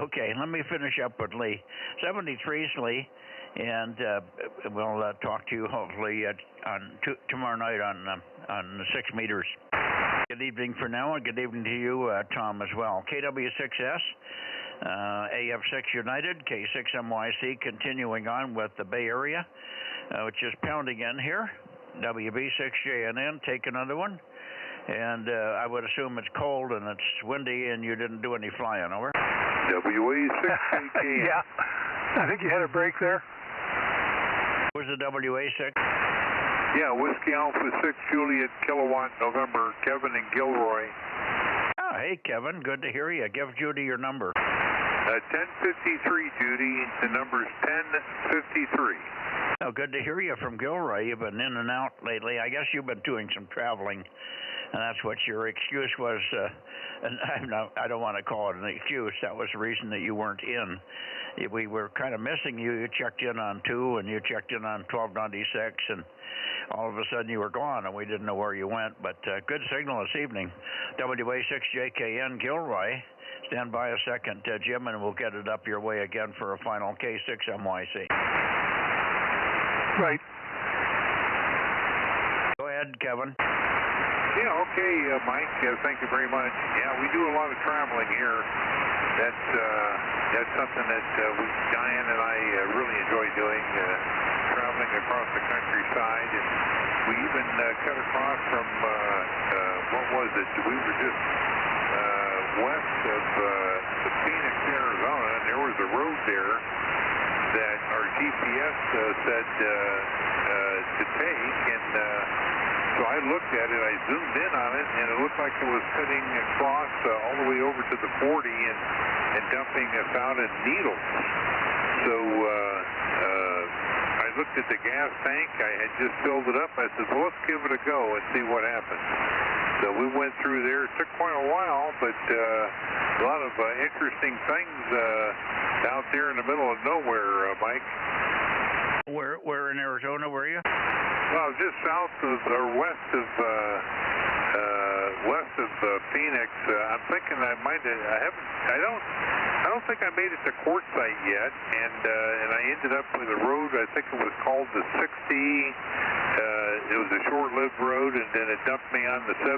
Okay, let me finish up with Lee. 73's Lee, and we'll talk to you hopefully tomorrow night on 6 meters. Good evening for now, and good evening to you, Tom, as well. KW6S, AF6 United, K6MYC, continuing on with the Bay Area, which is pounding in here. WB6JNN, take another one. And I would assume it's cold and it's windy and you didn't do any flying, over? WA6JKN. Yeah, I think you had a break there. Was the WA6? Yeah, Whiskey Alpha 6, Juliet, Kilowatt, November, Kevin and Gilroy. Oh, hey, Kevin, good to hear you. Give Judy your number. 1053, Judy. The number's 1053. Oh, good to hear you from Gilroy. You've been in and out lately. I guess you've been doing some traveling, and that's what your excuse was. And I don't want to call it an excuse. That was the reason that you weren't in. We were kind of missing you. You checked in on 2, and you checked in on 1296, and all of a sudden you were gone, and we didn't know where you went. But good signal this evening. WA6JKN Gilroy. Stand by a second, Jim, and we'll get it up your way again for a final K6MYC. Right. Go ahead, Kevin. Yeah, okay, Mike. Thank you very much. Yeah, we do a lot of traveling here. That's something that Diane and I really enjoy doing, traveling across the countryside. And we even cut across from, what was it? We were just west of Phoenix, Arizona, and there was a road there that our GPS said to take, and so I looked at it, I zoomed in on it, and it looked like it was cutting across all the way over to the 40 and dumping us out in Needles. So I looked at the gas tank, I had just filled it up, I said, well, let's give it a go and see what happens. So we went through there. It took quite a while, but a lot of interesting things out there in the middle of nowhere, Mike. Where in Arizona were you? Well, just south of or west of Phoenix. I'm thinking I might. I don't think I made it to Quartzsite yet, and I ended up with a road. I think it was called the 60. It was a short-lived road, and then it dumped me on the 72,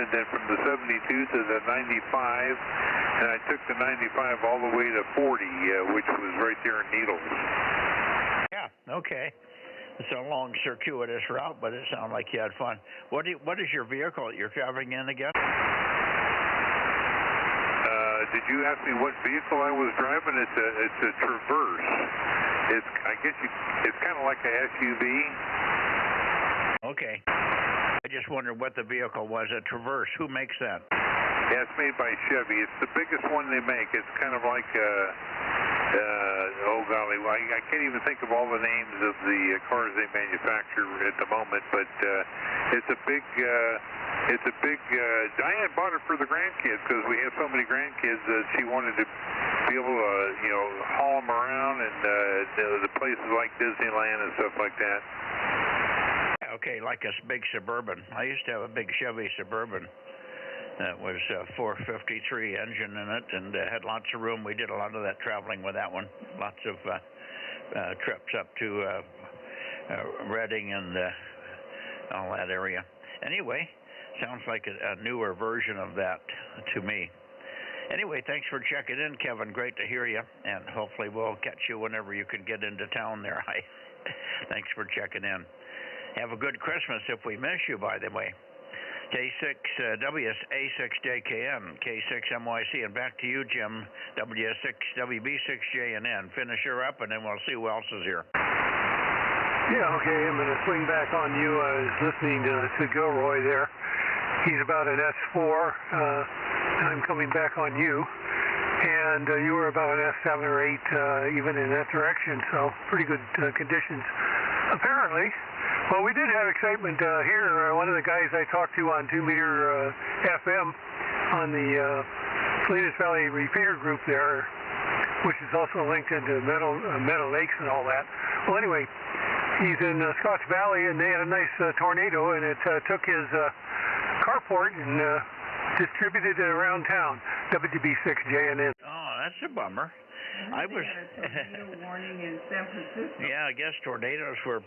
and then from the 72 to the 95, and I took the 95 all the way to 40, which was right there in Needles. Yeah, okay. It's a long, circuitous route, but it sounded like you had fun. What is your vehicle that you're traveling in again? Did you ask me what vehicle I was driving? It's a Traverse. It's kind of like a SUV. Okay. I just wondered what the vehicle was. A Traverse. Who makes that? Yeah, it's made by Chevy. It's the biggest one they make. It's kind of like oh golly, I can't even think of all the names of the cars they manufacture at the moment, but it's a big. Diane bought it for the grandkids because we have so many grandkids that she wanted to be able to, haul them around and the places like Disneyland and stuff like that. Okay, like a big Suburban. I used to have a big Chevy Suburban. That was a 453 engine in it, and had lots of room. We did a lot of that traveling with that one. Lots of trips up to Redding and all that area. Anyway, Sounds like a newer version of that to me. Anyway, thanks for checking in, Kevin. Great to hear you, and hopefully we'll catch you whenever you can get into town there. Thanks for checking in. Have a good Christmas if we miss you, by the way. K6WA6JKN, K6MYC, and back to you, Jim, W6WB6JNN. Finish her up, and then we'll see who else is here. Yeah, okay, I'm going to swing back on you. I was listening to Gilroy there. He's about an S4, and I'm coming back on you. And you were about an S7 or 8, even in that direction, so pretty good conditions, apparently. Well, we did have excitement here. One of the guys I talked to on 2-meter FM on the Salinas Valley repeater group there, which is also linked into Meadow Lakes and all that. Well, anyway, he's in Scotts Valley, and they had a nice tornado, and it took his carport and distributed it around town. WB6JNN. Oh, that's a bummer. I was had a tornado warning in San Francisco. Yeah, I guess tornadoes were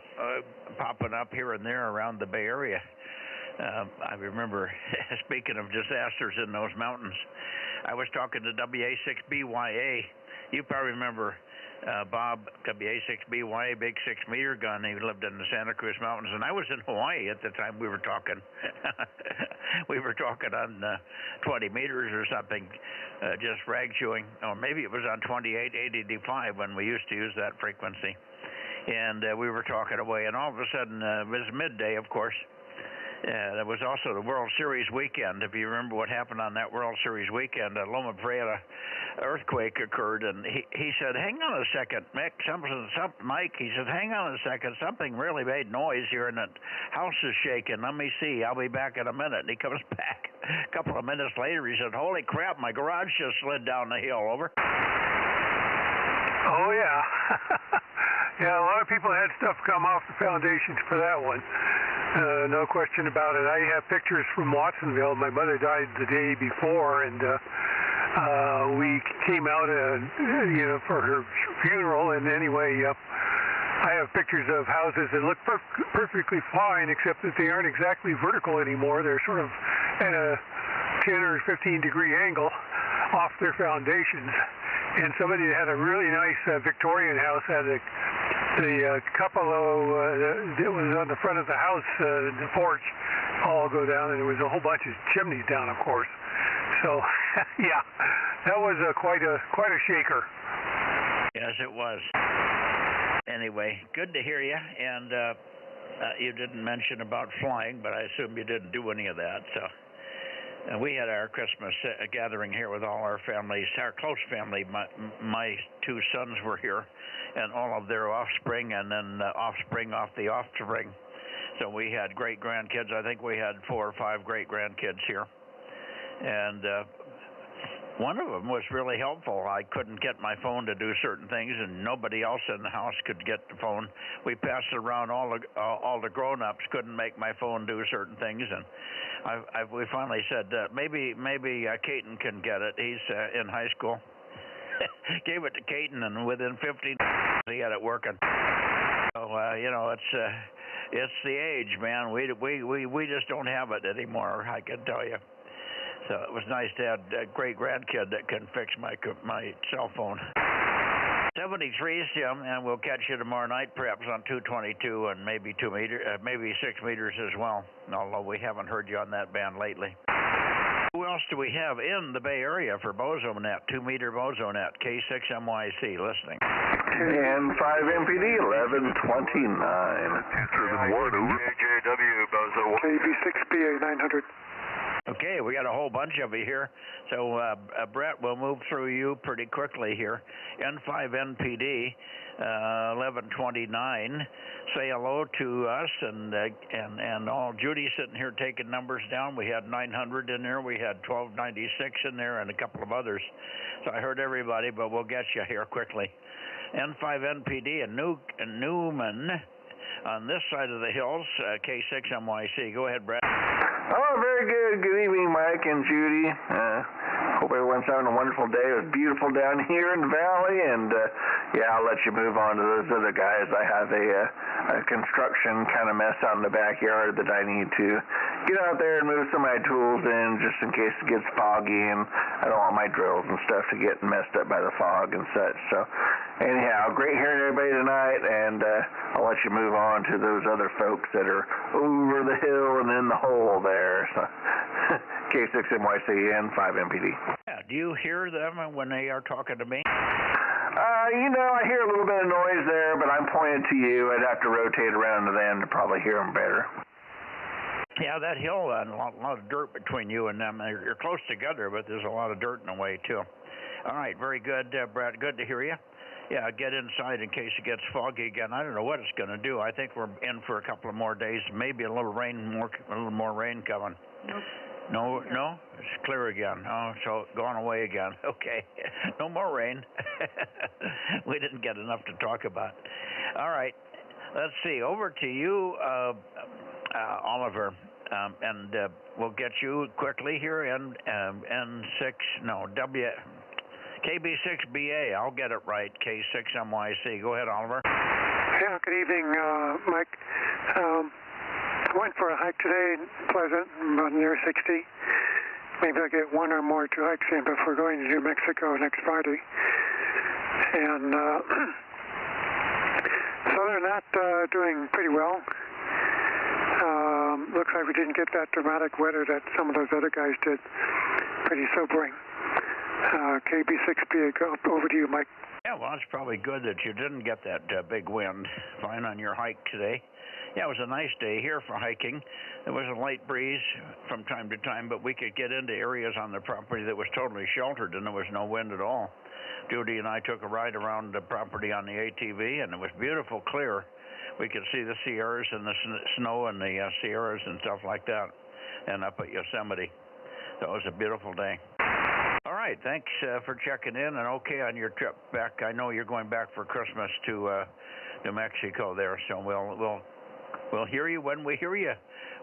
popping up here and there around the Bay Area. I remember, speaking of disasters in those mountains, I was talking to WA6BYA. You probably remember Bob, WA6BYA, big 6-meter gun. He lived in the Santa Cruz Mountains, and I was in Hawaii at the time we were talking. We were talking on 20 meters or something, just rag chewing. Or maybe it was on 2880D5 when we used to use that frequency. And we were talking away, and all of a sudden, it was midday, of course. There was also the World Series weekend. If you remember what happened on that World Series weekend, Loma Prieta earthquake occurred, and he said, "Hang on a second, Mick, Mike." He said, "Hang on a second, something really made noise here, and the house is shaking. Let me see. I'll be back in a minute." And he comes back a couple of minutes later. He said, "Holy crap, my garage just slid down the hill." Over. Oh yeah, yeah. A lot of people had stuff come off the foundations for that one. No question about it. I have pictures from Watsonville. My mother died the day before, and we came out, for her funeral. And anyway, I have pictures of houses that look perfectly fine, except that they aren't exactly vertical anymore. They're sort of at a 10 or 15 degree angle off their foundations. And somebody that had a really nice Victorian house had the cupola that was on the front of the house, the porch, all go down, and there was a whole bunch of chimneys down, of course. So, yeah, that was quite a shaker. Yes, it was. Anyway, good to hear you. And you didn't mention about flying, but I assume you didn't do any of that. So. We had our Christmas gathering here with all our families, our close family. My 2 sons were here, and all of their offspring, and then offspring off the offspring. So we had great-grandkids. I think we had 4 or 5 great-grandkids here. And one of them was really helpful. I couldn't get my phone to do certain things, and nobody else in the house could get the phone. We passed it around. All the grown-ups couldn't make my phone do certain things, and we finally said, maybe Caton can get it. He's in high school. Gave it to Caton, and within 15 minutes he had it working. So it's the age, man. We just don't have it anymore, I can tell you. So it was nice to have a great grandkid that can fix my cell phone. 73 is Jim, and we'll catch you tomorrow night, perhaps on 222 and maybe 6 meters as well, although we haven't heard you on that band lately. Who else do we have in the Bay Area for Bozo Net, 2-meter Bozo Net, K6MYC, listening? And 5MPD, 1129. 271, over. JJW, Bozo. KB6BA 900. Okay, we got a whole bunch of you here. So, Brett, we'll move through you pretty quickly here. N5NPD, 1129. Say hello to us and all. Judy sitting here taking numbers down. We had 900 in there. We had 1296 in there and a couple of others. So I heard everybody, but we'll get you here quickly. N5NPD and Newman on this side of the hills, K6MYC. Go ahead, Brett. Oh, very good. Good evening, Mike and Judy. Hope everyone's having a wonderful day. It was beautiful down here in the valley, and I'll let you move on to those other guys. I have a construction kind of mess out in the backyard that I need to get out there and move some of my tools in just in case it gets foggy, and I don't want my drills and stuff to get messed up by the fog and such. So anyhow, great hearing everybody tonight, and I'll let you move on to those other folks that are over the hill and in the hole there. So K6MYC and 5MPD. Yeah, do you hear them when they are talking to me? I hear a little bit of noise there, but I'm pointed to you. I'd have to rotate around to them to probably hear them better. Yeah, that hill, a lot of dirt between you and them. You're close together, but there's a lot of dirt in the way, too. All right, very good, Brad. Good to hear you. Yeah, get inside in case it gets foggy again. I don't know what it's going to do. I think we're in for a couple of more days, maybe a little more rain coming. Nope. No? It's clear again. Oh, so gone away again. Okay. No more rain. We didn't get enough to talk about. All right. Let's see. Over to you, Oliver. And we'll get you quickly here in KB6BA. I'll get it right. K6MYC. Go ahead, Oliver. Yeah, good evening, Mike. I went for a hike today in Pleasant, about near 60. Maybe I'll get one or more 2 hikes in before going to New Mexico next Friday. And so other than that, doing pretty well. Looks like we didn't get that dramatic weather that some of those other guys did. Pretty sobering. KB6B, over to you, Mike. Yeah, well, it's probably good that you didn't get that big wind. Fine on your hike today. Yeah, it was a nice day here for hiking. There was a light breeze from time to time, but we could get into areas on the property that was totally sheltered, and there was no wind at all. Judy and I took a ride around the property on the ATV, and it was beautiful, clear. We could see the Sierras and the snow and the Sierras and stuff like that, and up at Yosemite. So it was a beautiful day. All right, thanks for checking in, and okay on your trip back. I know you're going back for Christmas to New Mexico there, so we'll hear you when we hear you,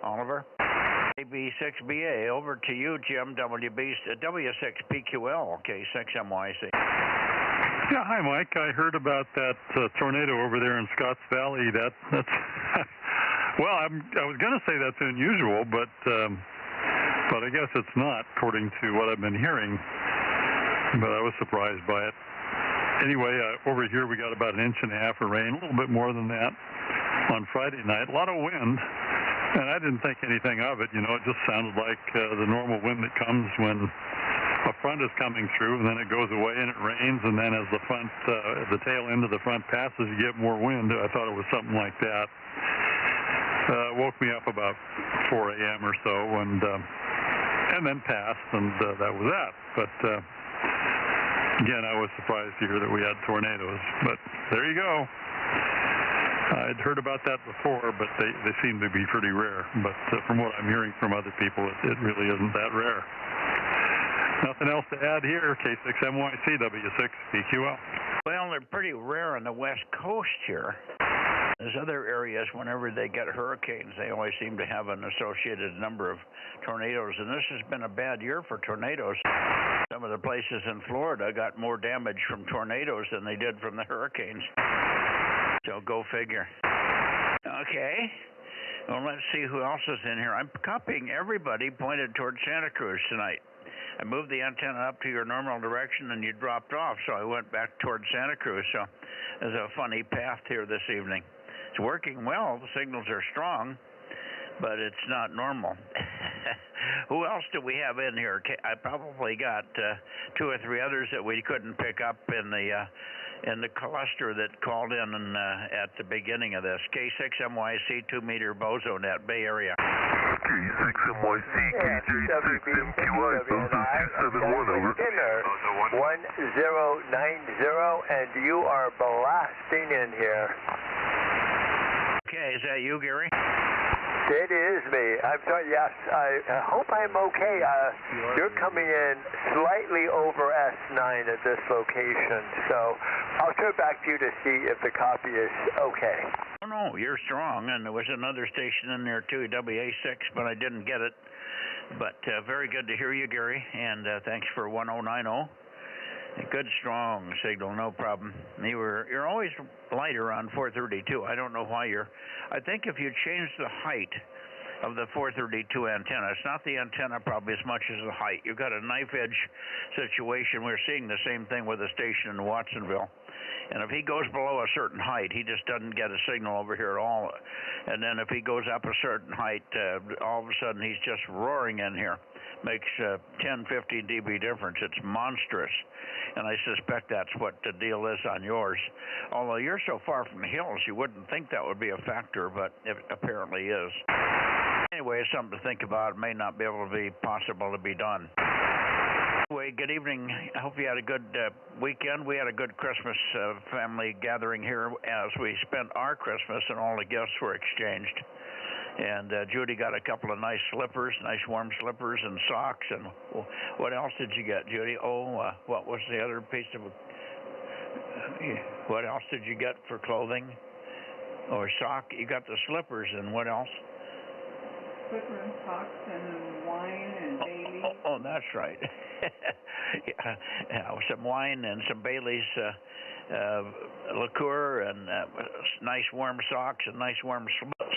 Oliver. AB6BA, over to you, Jim, W6PQL, K6MYC. Yeah, hi, Mike. I heard about that tornado over there in Scotts Valley. That's well, I was going to say that's unusual, but I guess it's not, according to what I've been hearing. But I was surprised by it. Anyway, over here we got about 1.5 inches of rain, a little bit more than that on Friday night. A lot of wind, and I didn't think anything of it. It just sounded like the normal wind that comes when a front is coming through, and then it goes away and it rains, and then as the tail end of the front passes, you get more wind. I thought it was something like that. Woke me up about 4 a.m. or so, and then passed, and that was that. But again, I was surprised to hear that we had tornadoes. But there you go. I'd heard about that before, but they seem to be pretty rare. But from what I'm hearing from other people, it really isn't that rare. Nothing else to add here. K6MYC, W6PQL. Well, they're pretty rare on the West Coast here. There's other areas, whenever they get hurricanes, they always seem to have an associated number of tornadoes. And this has been a bad year for tornadoes. Some of the places in Florida got more damage from tornadoes than they did from the hurricanes. So go figure. Okay. Well, let's see who else is in here. I'm copying everybody pointed toward Santa Cruz tonight. I moved the antenna up to your normal direction, and you dropped off, so I went back toward Santa Cruz. So there's a funny path here this evening. It's working well. The signals are strong, but it's not normal. Who else do we have in here? I probably got 2 or 3 others that we couldn't pick up in the cluster that called in and, at the beginning of this. K6MYC 2-meter Bozo Net, Bay Area. K6MYC, KJ6MQI, Bozo 271, over. 1090, and you are blasting in here. Okay, is that you, Gary? It is me. I'm sorry, yes. I hope I'm okay. You're coming in slightly over S9 at this location, so I'll turn back to you to see if the copy is okay. Oh, no, you're strong, and there was another station in there, too, WA6, but I didn't get it. But very good to hear you, Gary, and thanks for 1090. A good, strong signal, no problem. You're always lighter on 432. I don't know why I think if you change the height of the 432 antenna. It's not the antenna probably as much as the height. You've got a knife edge situation. We're seeing the same thing with a station in Watsonville. And if he goes below a certain height, he just doesn't get a signal over here at all. And then if he goes up a certain height, all of a sudden he's just roaring in here. Makes 10, 15 dB difference. It's monstrous. And I suspect that's what the deal is on yours. Although you're so far from the hills, you wouldn't think that would be a factor, but it apparently is. Anyway, it's something to think about. It may not be able to be possible to be done. Anyway, good evening. I hope you had a good weekend. We had a good Christmas family gathering here as we spent our Christmas and all the gifts were exchanged. And Judy got a couple of nice slippers, nice warm slippers and socks. And what else did you get, Judy? What was the other piece of what else did you get for clothing or sock? You got the slippers, and what else? Slipper and socks and wine and Bailey's. Oh, that's right. Yeah, some wine and some Bailey's liqueur and nice warm socks and nice warm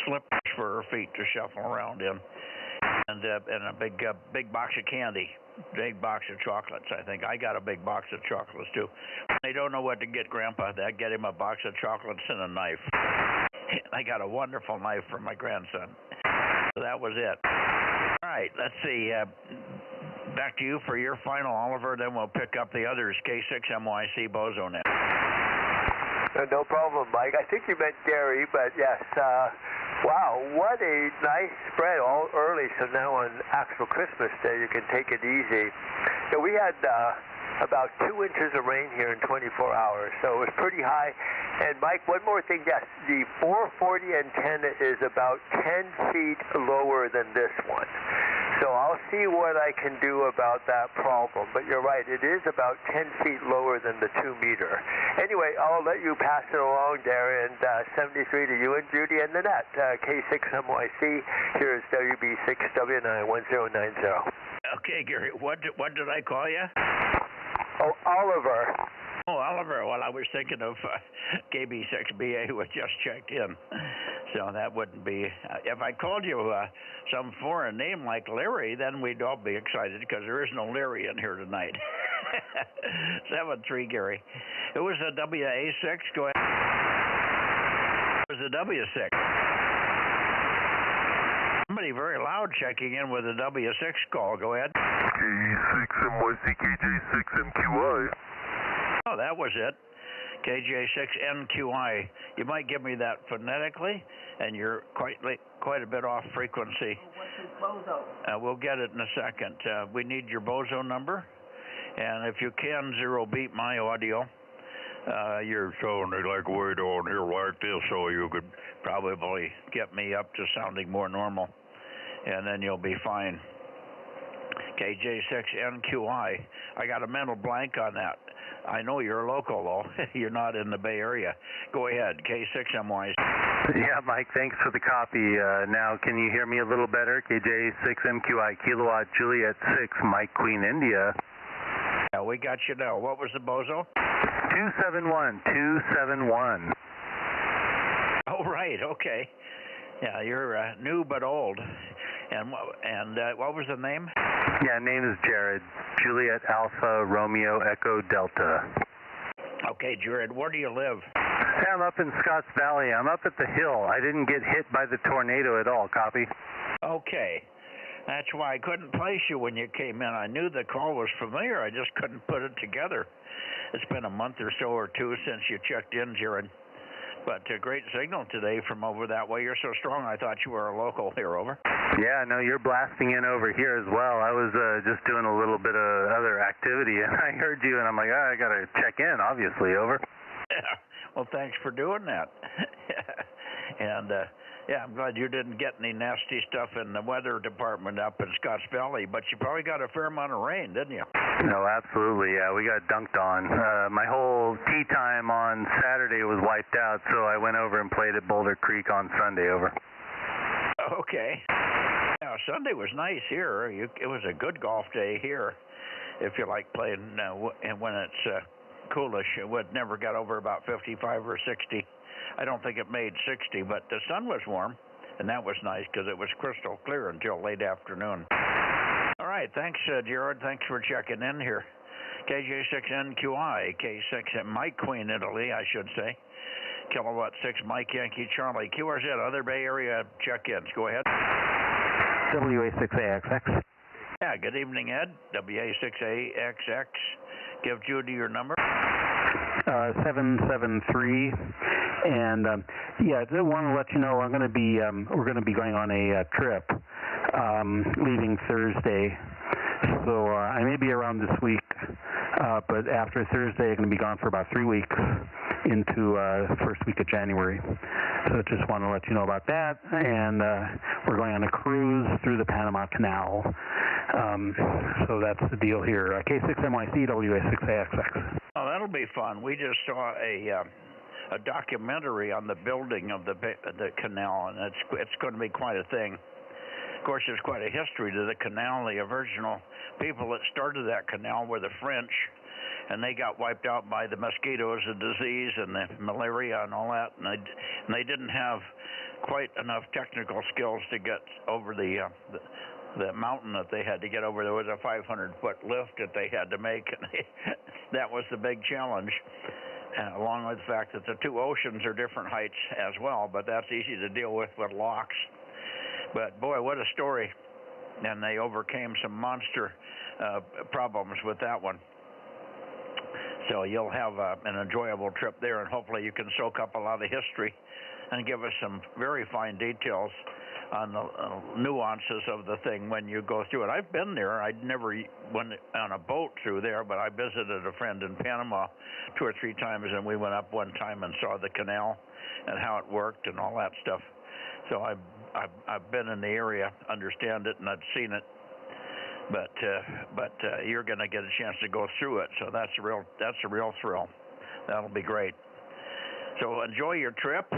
slippers for her feet to shuffle around in, and a big box of candy, big box of chocolates. I think I got a big box of chocolates too. When they don't know what to get Grandpa, they get him a box of chocolates and a knife. I got a wonderful knife for my grandson. So that was it. All right, let's see. Back to you for your final, Oliver. Then we'll pick up the others. K6MYC Bozo Net. No problem, Mike. I think you meant Gary, but yes. Wow, what a nice spread all early. So now on actual Christmas Day, you can take it easy. So we had about 2 inches of rain here in 24 hours, so it was pretty high. And Mike, one more thing. Yes, the 440 antenna is about 10 feet lower than this one. So I'll see what I can do about that problem. But you're right, it is about 10 feet lower than the 2 meter. Anyway, I'll let you pass it along there, and 73 to you and Judy and the net. K6MYC, here's WB6W91090. Okay, Gary, what did I call you? Oh, Oliver. Oh, Oliver. Well, I was thinking of KB6BA who had just checked in. So that wouldn't be... if I called you some foreign name like Larry, then we'd all be excited because there is no Larry in here tonight. 7-3, Gary. It was a WA6. Go ahead. It was a W6. Somebody very loud checking in with a W6 call. Go ahead. K6MYC, KJ6MQI. Oh, that was it. KJ6NQI. You might give me that phonetically, and you're quite a bit off frequency. What's his Bozo? We'll get it in a second. We need your Bozo number, and if you can, zero beat my audio. You're sounding like way down here like this, so you could probably get me up to sounding more normal, and then you'll be fine. KJ6NQI. I got a mental blank on that. I know you're local, though. You're not in the Bay Area. Go ahead, K6MY. Yeah, Mike, thanks for the copy. Now, can you hear me a little better? KJ6MQI, Kilowatt Juliet 6, Mike Queen India. Yeah, we got you now. What was the Bozo? 271. Oh, right, okay. Yeah, you're new but old. And what was the name? Yeah, name is Jared. Juliet Alpha Romeo Echo Delta. Okay, Jared, where do you live? Hey, I'm up in Scotts Valley. I'm up at the hill. I didn't get hit by the tornado at all. Copy? Okay. That's why I couldn't place you when you came in. I knew the call was familiar. I just couldn't put it together. It's been a month or so or two since you checked in, Jared. But a great signal today from over that way. You're so strong, I thought you were a local here, over. Yeah, no, you're blasting in over here as well. I was just doing a little bit of other activity, and I heard you, and I'm like, I got to check in, obviously, over. Yeah, well, thanks for doing that. And, yeah, I'm glad you didn't get any nasty stuff in the weather department up in Scotts Valley, but you probably got a fair amount of rain, didn't you? No, absolutely, yeah. We got dunked on. My whole tea time on Saturday was wiped out, so I went over and played at Boulder Creek on Sunday, over. Okay. Yeah, Sunday was nice here. It was a good golf day here, if you like playing when it's coolish. It would never got over about 55 or 60. I don't think it made 60, but the sun was warm. and that was nice because it was crystal clear until late afternoon. All right, thanks, Jared. Thanks for checking in here. KJ6NQI, K6 Mike Queen, Italy, I should say. Kilowatt 6 Mike Yankee Charlie. QRZ, other Bay Area check-ins. Go ahead. WA6AXX. Yeah, good evening, Ed. WA6AXX. Give Judy your number. 773. And yeah, I want to let you know we're going to be going on a trip leaving Thursday. So I may be around this week, but after Thursday I'm going to be gone for about 3 weeks into the first week of January. So just want to let you know about that. And we're going on a cruise through the Panama Canal. So that's the deal here. K6MYC, WA6AXX. Oh, that'll be fun. We just saw a documentary on the building of the canal, and it's going to be quite a thing. Of course, there's quite a history to the canal. The original people that started that canal were the French, and they got wiped out by the mosquitoes, the disease, and the malaria and all that. And they didn't have quite enough technical skills to get over the mountain that they had to get over. There was a 500-foot lift that they had to make, and that was the big challenge. Along with the fact that the two oceans are different heights as well, but that's easy to deal with locks. But boy, what a story. And they overcame some monster problems with that one. So you'll have an enjoyable trip there, and hopefully you can soak up a lot of history and give us some very fine details on the nuances of the thing when you go through it. I've been there. I'd never went on a boat through there, but I visited a friend in Panama 2 or 3 times, and we went up one time and saw the canal and how it worked and all that stuff. So I've been in the area, understand it, and I've seen it. But you're going to get a chance to go through it, so that's a real thrill. That'll be great. So enjoy your trip.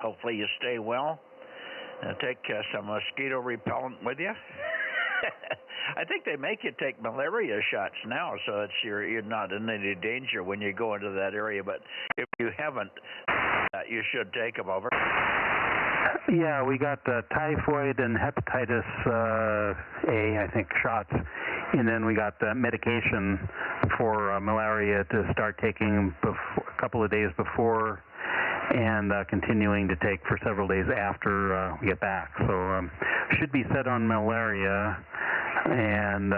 Hopefully you stay well. Take some mosquito repellent with you. I think they make you take malaria shots now, so that you're not in any danger when you go into that area. But if you haven't, you should take them over. Yeah, we got typhoid and hepatitis A, I think, shots. And then we got medication for malaria to start taking a couple of days before, and continuing to take for several days after we get back. So should be set on malaria, and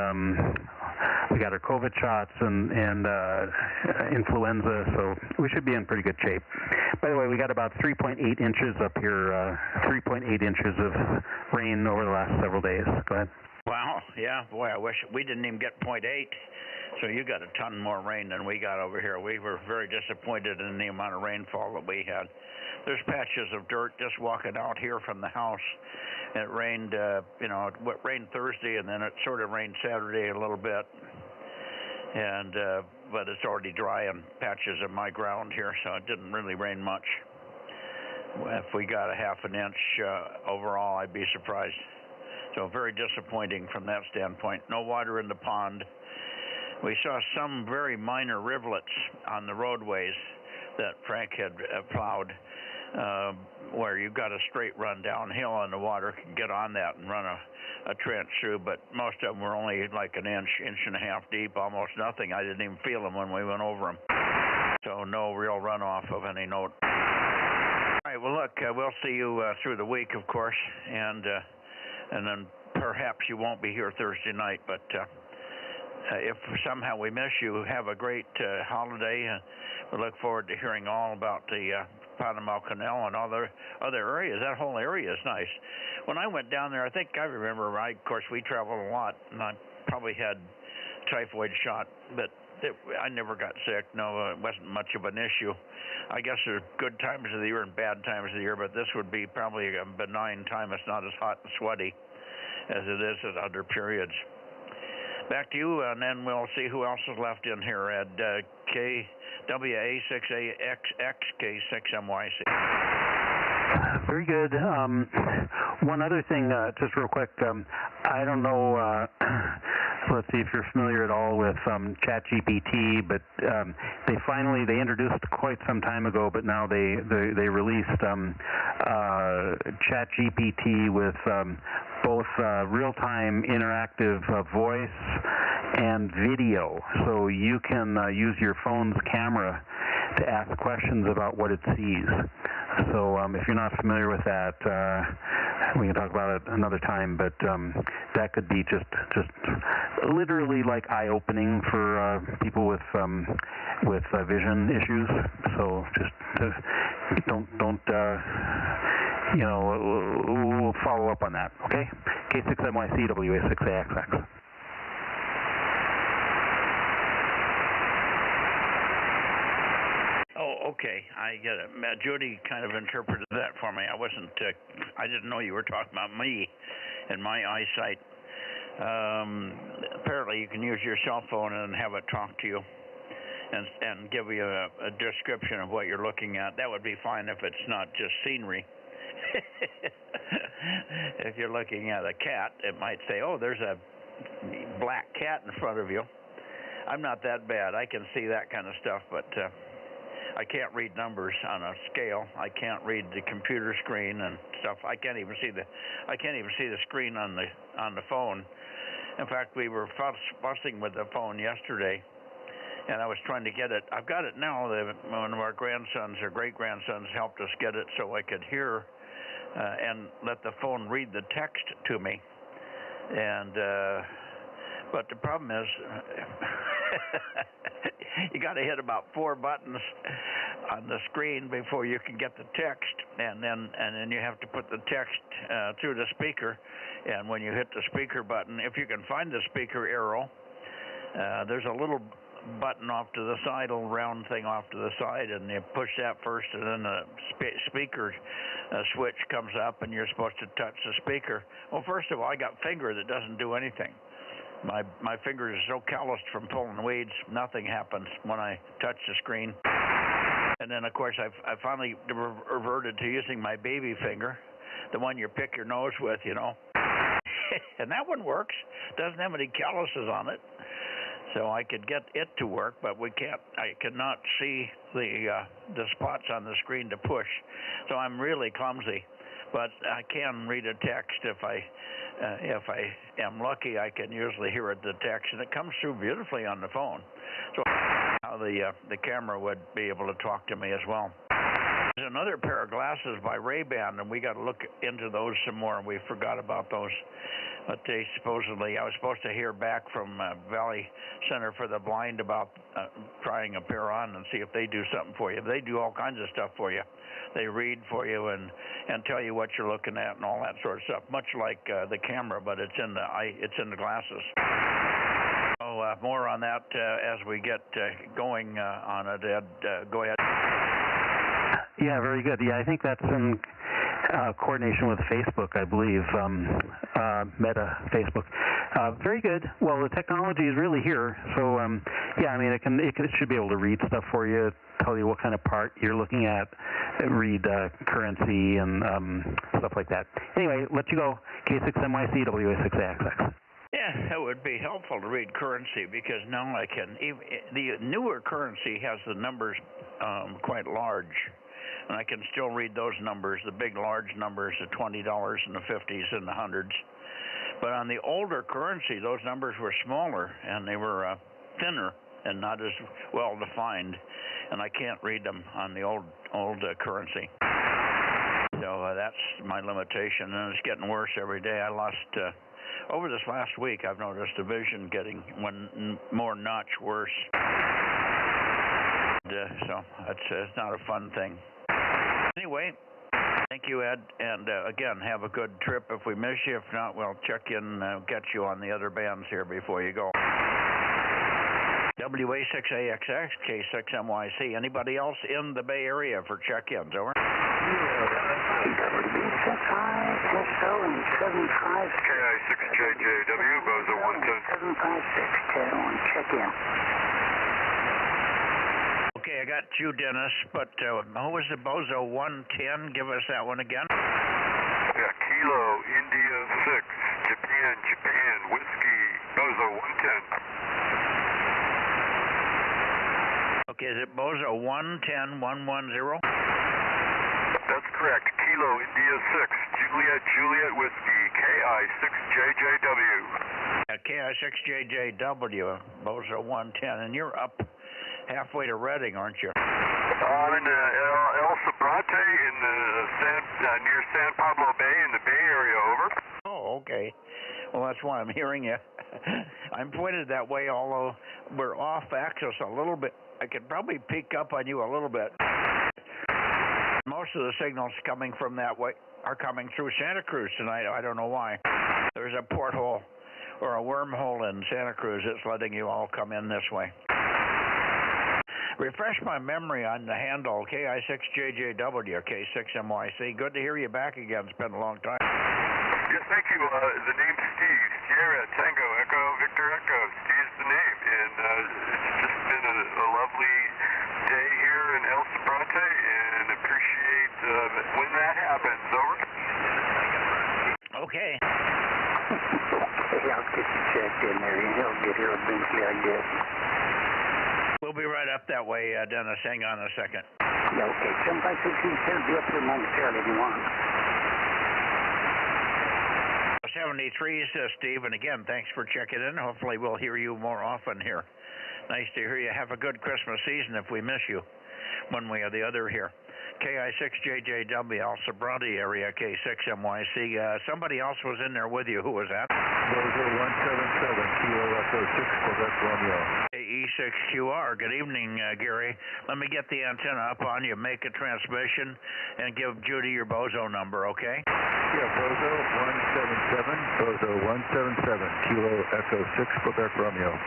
we got our COVID shots and influenza, so we should be in pretty good shape. By the way, we got about 3.8 inches up here, 3.8 inches of rain over the last several days. Go ahead. Wow, yeah, boy, I wish we didn't even get 0.8. So you got a ton more rain than we got over here. We were very disappointed in the amount of rainfall that we had. There's patches of dirt just walking out here from the house. It rained, it rained Thursday, and then it sort of rained Saturday a little bit. And but it's already dry in patches of my ground here, so it didn't really rain much. If we got a half an inch overall, I'd be surprised. So very disappointing from that standpoint. No water in the pond. We saw some very minor rivulets on the roadways that Frank had plowed, where you've got a straight run downhill and the water can get on that and run a trench through, but most of them were only like an inch and a half deep, almost nothing. I didn't even feel them when we went over them. So no real runoff of any note. All right, well, look, we'll see you through the week, of course, and then perhaps you won't be here Thursday night, but if somehow we miss you, have a great holiday. We look forward to hearing all about the Panama Canal and other areas. That whole area is nice. When I went down there, I think I remember, of course, we traveled a lot, and I probably had typhoid shot, but I never got sick. No, it wasn't much of an issue. I guess there's good times of the year and bad times of the year, but this would be probably a benign time. It's not as hot and sweaty as it is at other periods. Back to you, and then we'll see who else is left in here at KWA6AXX, K6MYC. Very good. One other thing, just real quick. I don't know let's see if you're familiar at all with ChatGPT, but they introduced quite some time ago, but now they released ChatGPT with both real-time interactive voice and video, so you can use your phone's camera to ask questions about what it sees. So if you're not familiar with that, we can talk about it another time, but that could be just literally like eye-opening for people with vision issues. So just don't we'll follow up on that, okay? K6NYC WA6AXX. Okay, I get it. Judy kind of interpreted that for me. I didn't know you were talking about me and my eyesight. Apparently, you can use your cell phone and have it talk to you and give you a description of what you're looking at. That would be fine if it's not just scenery. If you're looking at a cat, it might say, "Oh, there's a black cat in front of you." I'm not that bad. I can see that kind of stuff, but I can't read numbers on a scale. I can't read the computer screen and stuff. I can't even see the screen on the phone. In fact, we were fussing with the phone yesterday, and I was trying to get it. I've got it now. One of our grandsons or great-grandsons helped us get it so I could hear and let the phone read the text to me. And but the problem is you got to hit about 4 buttons on the screen before you can get the text, and then you have to put the text through the speaker. And when you hit the speaker button, if you can find the speaker arrow, there's a little button off to the side, a little round thing off to the side, and you push that first, and then the speaker switch comes up, and you're supposed to touch the speaker. Well, first of all, I got finger that doesn't do anything. My fingers are so calloused from pulling weeds, nothing happens when I touch the screen. And then, of course, I finally reverted to using my baby finger, the one you pick your nose with, you know. And that one works. Doesn't have any calluses on it. So I could get it to work, but I cannot see the spots on the screen to push. So I'm really clumsy. But I can read a text if I am lucky. I can usually hear the text, and it comes through beautifully on the phone. So how the camera would be able to talk to me as well. There's another pair of glasses by Ray-Ban, and we got to look into those some more. We forgot about those. But they supposedly, I was supposed to hear back from Valley Center for the Blind about trying a pair on and see if they do something for you. They do all kinds of stuff for you. They read for you and tell you what you're looking at and all that sort of stuff. Much like the camera, but it's in the glasses. So more on that as we get going on it. Ed, go ahead. Yeah, very good. Yeah, I think that's in coordination with Facebook, I believe, Meta Facebook. Very good. Well, the technology is really here, so yeah, I mean, it should be able to read stuff for you, tell you what kind of part you're looking at, read currency and stuff like that. Anyway, let you go. K6NYC WA6AXX. Yeah, that would be helpful to read currency, because now I can. The newer currency has the numbers quite large. And I can still read those numbers, the big, large numbers, the $20 and the 50s and the hundreds. But on the older currency, those numbers were smaller, and they were thinner and not as well defined. And I can't read them on the old currency. So that's my limitation, and it's getting worse every day. I lost, over this last week, I've noticed the vision getting one more notch worse. So it's not a fun thing. Anyway, thank you, Ed, and again, have a good trip. If we miss you, if not, we'll check in, get you on the other bands here before you go. WA6AXX, K6MYC. Anybody else in the Bay Area for check-ins? Over. KI6JJW, Bozo 110. 756, check in. Okay, I got you, Dennis, but who was the Bozo 110? Give us that one again. Yeah, Kilo India 6, Japan, Whiskey, Bozo 110. Is it Bozo 110110? That's correct. Kilo India 6, Juliet Whiskey, KI6JJW. KI6JJW, Bozo 110, and you're up halfway to Redding, aren't you? I'm in El Sobrante in near San Pablo Bay in the Bay Area, over. Oh, okay. Well, that's why I'm hearing you. I'm pointed that way, although we're off axis a little bit. I could probably peek up on you a little bit. Most of the signals coming from that way are coming through Santa Cruz tonight. I don't know why. There's a porthole or a wormhole in Santa Cruz that's letting you all come in this way. Refresh my memory on the handle KI6JJW, K6MYC. Good to hear you back again. It's been a long time. Yes, thank you. The name's Steve. Sierra, Tango, Echo, Victor Echo. Steve's the name. And it's just been a lovely day here in El Sobrante, and appreciate when that happens. Over. Okay. Okay, I'll get you checked in there. He'll get here eventually, I guess. We'll be right up that way, Dennis. Hang on a second. Yeah, okay. 756, he'll be up here momentarily if you want. 73, says Steve, and again, thanks for checking in. Hopefully we'll hear you more often here. Nice to hear you. Have a good Christmas season if we miss you one way or the other here. KI6JJW, El Sobrante area, K6MYC. Somebody else was in there with you. Who was that? Bozo 177, Kilo Echo 6, Quebec Romeo. E6QR. Good evening, Gary. Let me get the antenna up on you, make a transmission, and give Judy your Bozo number, okay? Yeah, Bozo 177, Bozo 177, Kilo Echo 6, Quebec Romeo.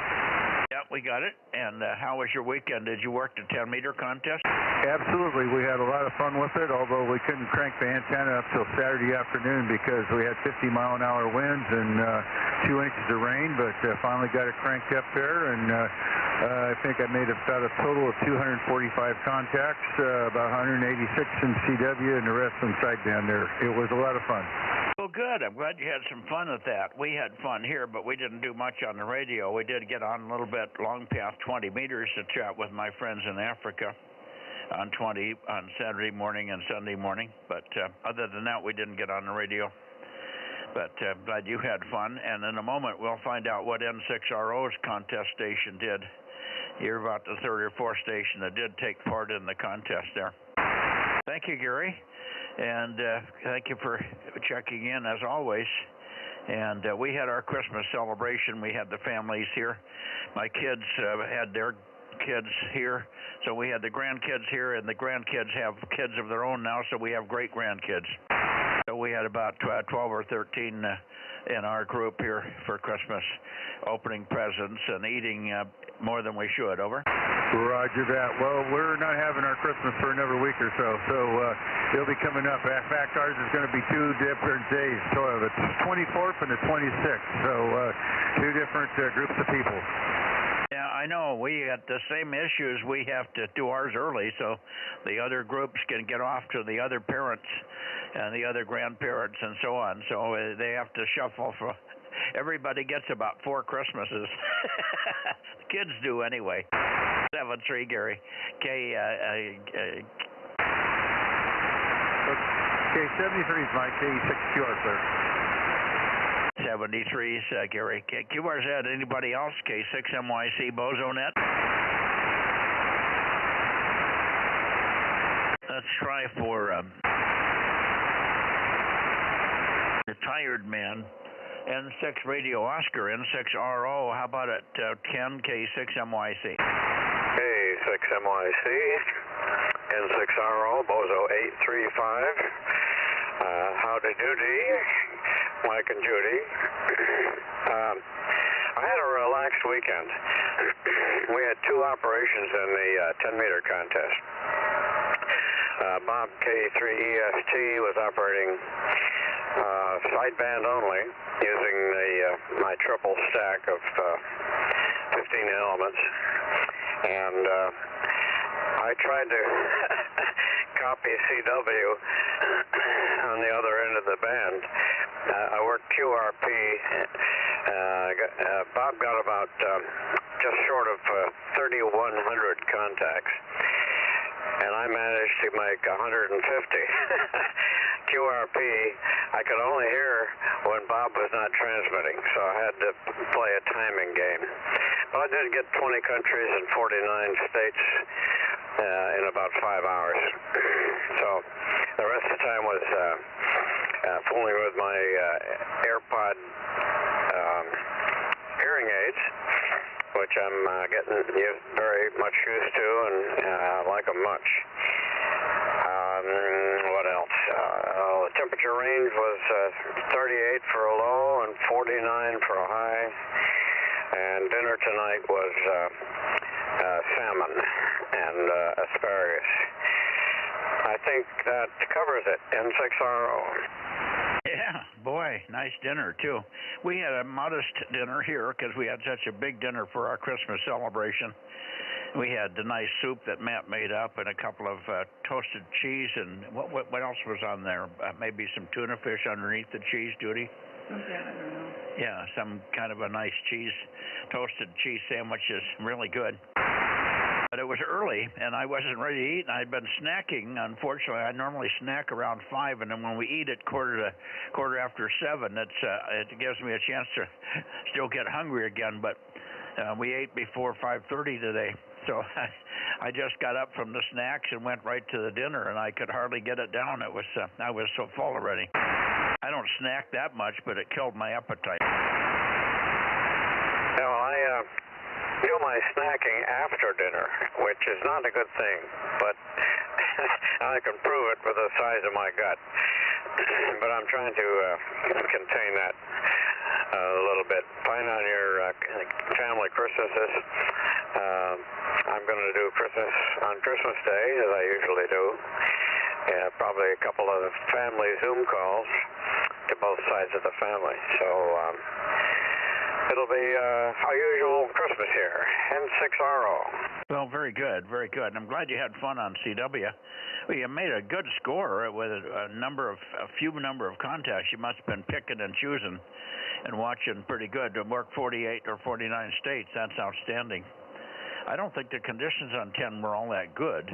Yep, we got it. And how was your weekend? Did you work the 10-meter contest? Absolutely. We had a lot of fun with it, although we couldn't crank the antenna up till Saturday afternoon because we had 50-mile-an-hour winds and 2 inches of rain, but finally got it cranked up there, and I think I made about a total of 245 contacts, about 186 in CW, and the rest in sideband there. It was a lot of fun. Well, good. I'm glad you had some fun with that. We had fun here, but we didn't do much on the radio. We did get on a little bit long past 20 meters to chat with my friends in Africa on Saturday morning and Sunday morning. But other than that, we didn't get on the radio. But glad you had fun. And in a moment, we'll find out what N6RO's contest station did. You're about the third or fourth station that did take part in the contest there. Thank you, Gary. And thank you for checking in, as always. And we had our Christmas celebration. We had the families here. My kids had their kids here. So we had the grandkids here, and the grandkids have kids of their own now, so we have great-grandkids. So we had about 12 or 13 in our group here for Christmas, opening presents and eating more than we should. Over. Roger that. Well, we're not having our Christmas for another week or so, so it'll be coming up. In fact, ours is going to be 2 different days. So the 24th and the 26th, so 2 different groups of people. Yeah, I know. We got the same issues. We have to do ours early so the other groups can get off to the other parents and the other grandparents and so on. So they have to shuffle for... Everybody gets about 4 Christmases. The kids do anyway. 7-3, Gary. K73 is my K6QR, sir. 73 is Gary. QRZ, anybody else? K6MYC, Bozo Net. Let's try for the Tired Man. N6 Radio Oscar, N6RO. How about it, 10 K6MYC? K6MYC, N6RO, Bozo 835. Howdy doody, Mike and Judy. I had a relaxed weekend. We had 2 operations in the 10-meter contest. Bob K3EST was operating sideband only, using my triple stack of 15 elements, and I tried to copy CW on the other end of the band. I worked QRP. Bob got about just short of 3,100 contacts, and I managed to make 150. QRP, I could only hear when Bob was not transmitting, so I had to play a timing game. But I did get 20 countries and 49 states in about 5 hours. So the rest of the time was fooling with my AirPod hearing aids, which I'm getting very much used to, and like them much. What else? The temperature range was 38 for a low and 49 for a high. And dinner tonight was salmon and asparagus. I think that covers it. N6RO. Yeah, boy, nice dinner, too. We had a modest dinner here because we had such a big dinner for our Christmas celebration. We had the nice soup that Matt made up and a couple of toasted cheese, and what else was on there? Maybe some tuna fish underneath the cheese, Judy? Okay, I don't know. Yeah, some kind of a nice toasted cheese sandwich is really good. But it was early, and I wasn't ready to eat, and I'd been snacking. Unfortunately, I normally snack around 5, and then when we eat at quarter after 7, it gives me a chance to still get hungry again. But we ate before 5:30 today, so I just got up from the snacks and went right to the dinner, and I could hardly get it down. I was so full already. I don't snack that much, but it killed my appetite. No, I do my snacking after dinner, which is not a good thing, but I can prove it with the size of my gut. But I'm trying to contain that a little bit. Plan on your family Christmases. I'm going to do Christmas on Christmas Day, as I usually do. Probably a couple of family Zoom calls to both sides of the family. So it'll be our usual Christmas here, N6RO. Well, very good, very good. I'm glad you had fun on CW. Well, you made a good score with a few number of contacts. You must have been picking and choosing and watching pretty good. To work 48 or 49 states, that's outstanding. I don't think the conditions on 10 were all that good.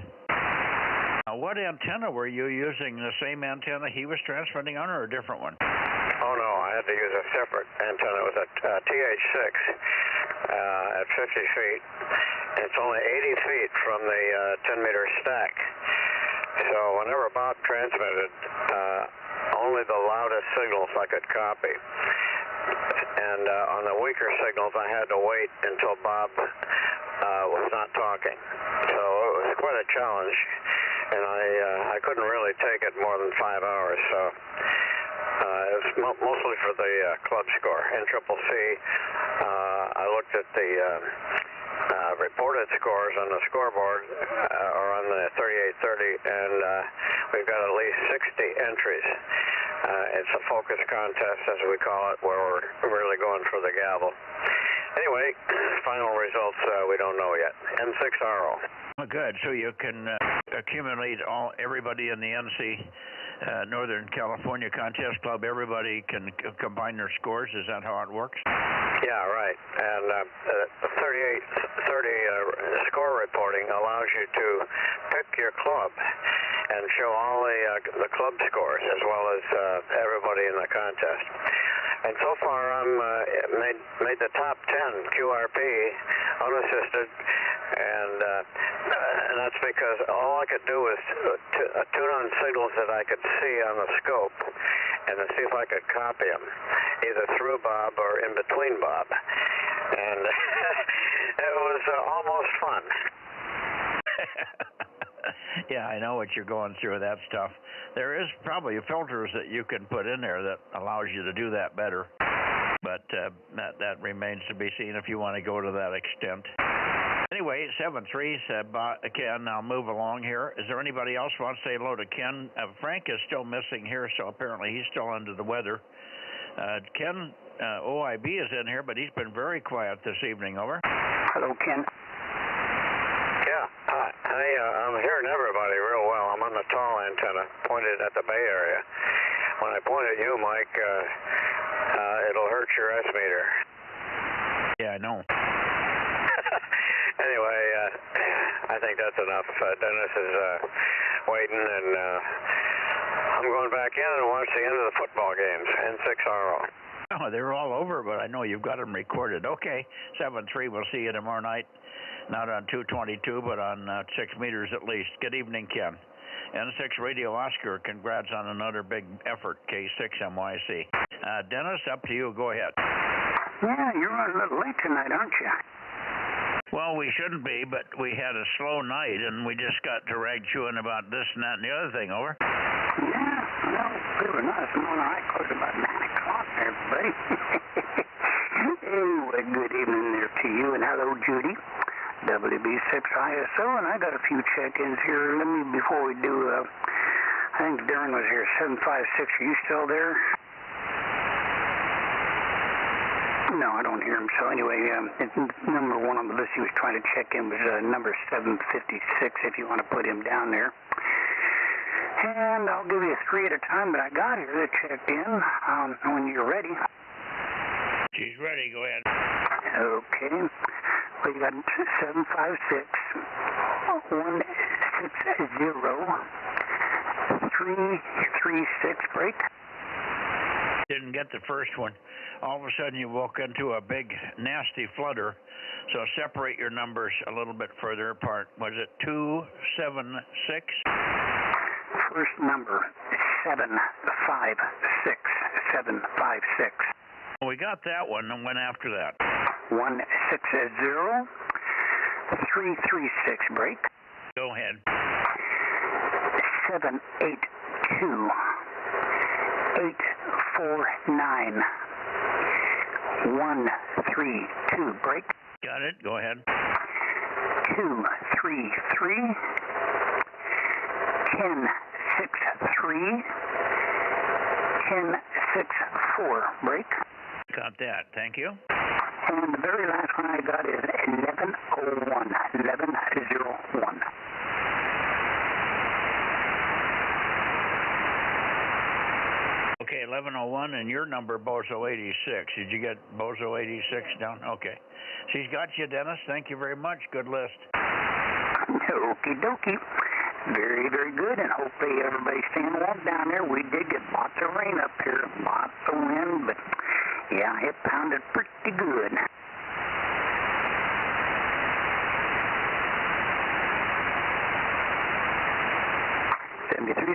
Now, what antenna were you using? The same antenna he was transmitting on, or a different one? Oh, no, I had to use a separate antenna. It was a TH6 at 50 feet. It's only 80 feet from the 10-meter stack. So whenever Bob transmitted, only the loudest signals I could copy. And on the weaker signals, I had to wait until Bob was not talking. So it was quite a challenge, and I couldn't really take it more than 5 hours. So it was mostly for the club score. NCCC, I looked at the reported scores on the scoreboard, or on the 3830, and we've got at least 60 entries. It's a focus contest, as we call it, where we're really going for the gavel. Anyway, final results we don't know yet. N6RO. Oh, good. So you can accumulate everybody in the NC Northern California Contest Club. Everybody can combine their scores. Is that how it works? Yeah, right. And the 3830 score reporting allows you to pick your club and show all the club scores as well as everybody in the contest. And so far, I'm made the top 10 QRP unassisted, and that's because all I could do was tune on signals that I could see on the scope, and to see if I could copy them, either through Bob or in between Bob. And it was almost fun. Yeah, I know what you're going through. That stuff. There is probably filters that you can put in there that allows you to do that better, but that remains to be seen if you want to go to that extent. Anyway, 7-3, Ken, I'll move along here. Is there anybody else who wants to say hello to Ken? Frank is still missing here, so apparently he's still under the weather. Ken, OIB is in here, but he's been very quiet this evening. Over. Hello, Ken. Yeah, I'm hearing everybody real well. I'm on the tall antenna pointed at the Bay Area. When I point at you, Mike, it'll hurt your S meter. Yeah, I know. I think that's enough. Dennis is waiting, and I'm going back in and watch the end of the football games, N6RO. Oh, they're all over, but I know you've got them recorded. Okay, 7-3, we'll see you tomorrow night. Not on 222, but on 6 meters at least. Good evening, Ken. N6 Radio Oscar, congrats on another big effort, K6MYC. Dennis, up to you. Go ahead. Yeah, you're running a little late tonight, aren't you? Well, we shouldn't be, but we had a slow night, and we just got dragged chewing about this and that and the other thing, over. Yeah, well, believe it or not, this morning I closed about 9 o'clock there, buddy. Anyway, good evening there to you, and hello, Judy. WB6ISO, and I got a few check-ins here. Let me, before we do, I think Darren was here, 756, are you still there? No, I don't hear him. So anyway, number one on the list he was trying to check in was number 756, if you want to put him down there. And I'll give you 3 at a time, but I got here that checked in when you're ready. She's ready. Go ahead. Okay. We got 756, 160, 336 break. Didn't get the first one. All of a sudden you woke into a big nasty flutter, so separate your numbers a little bit further apart. Was it 276? First number 756, 756. We got that one and went after that. 160, 336 break. Go ahead. 782, 849, 132 break. Got it. Go ahead. 233, 1063, 1064 break. Got that. Thank you. And the very last one I got is 1101, 1101. Okay, 1101, and your number, Bozo 86. Did you get Bozo 86 down? Okay. She's got you, Dennis. Thank you very much. Good list. Okie dokie. Very, very good, and hopefully everybody's staying warm down there. We did get lots of rain up here, lots of wind, but yeah, it pounded pretty good.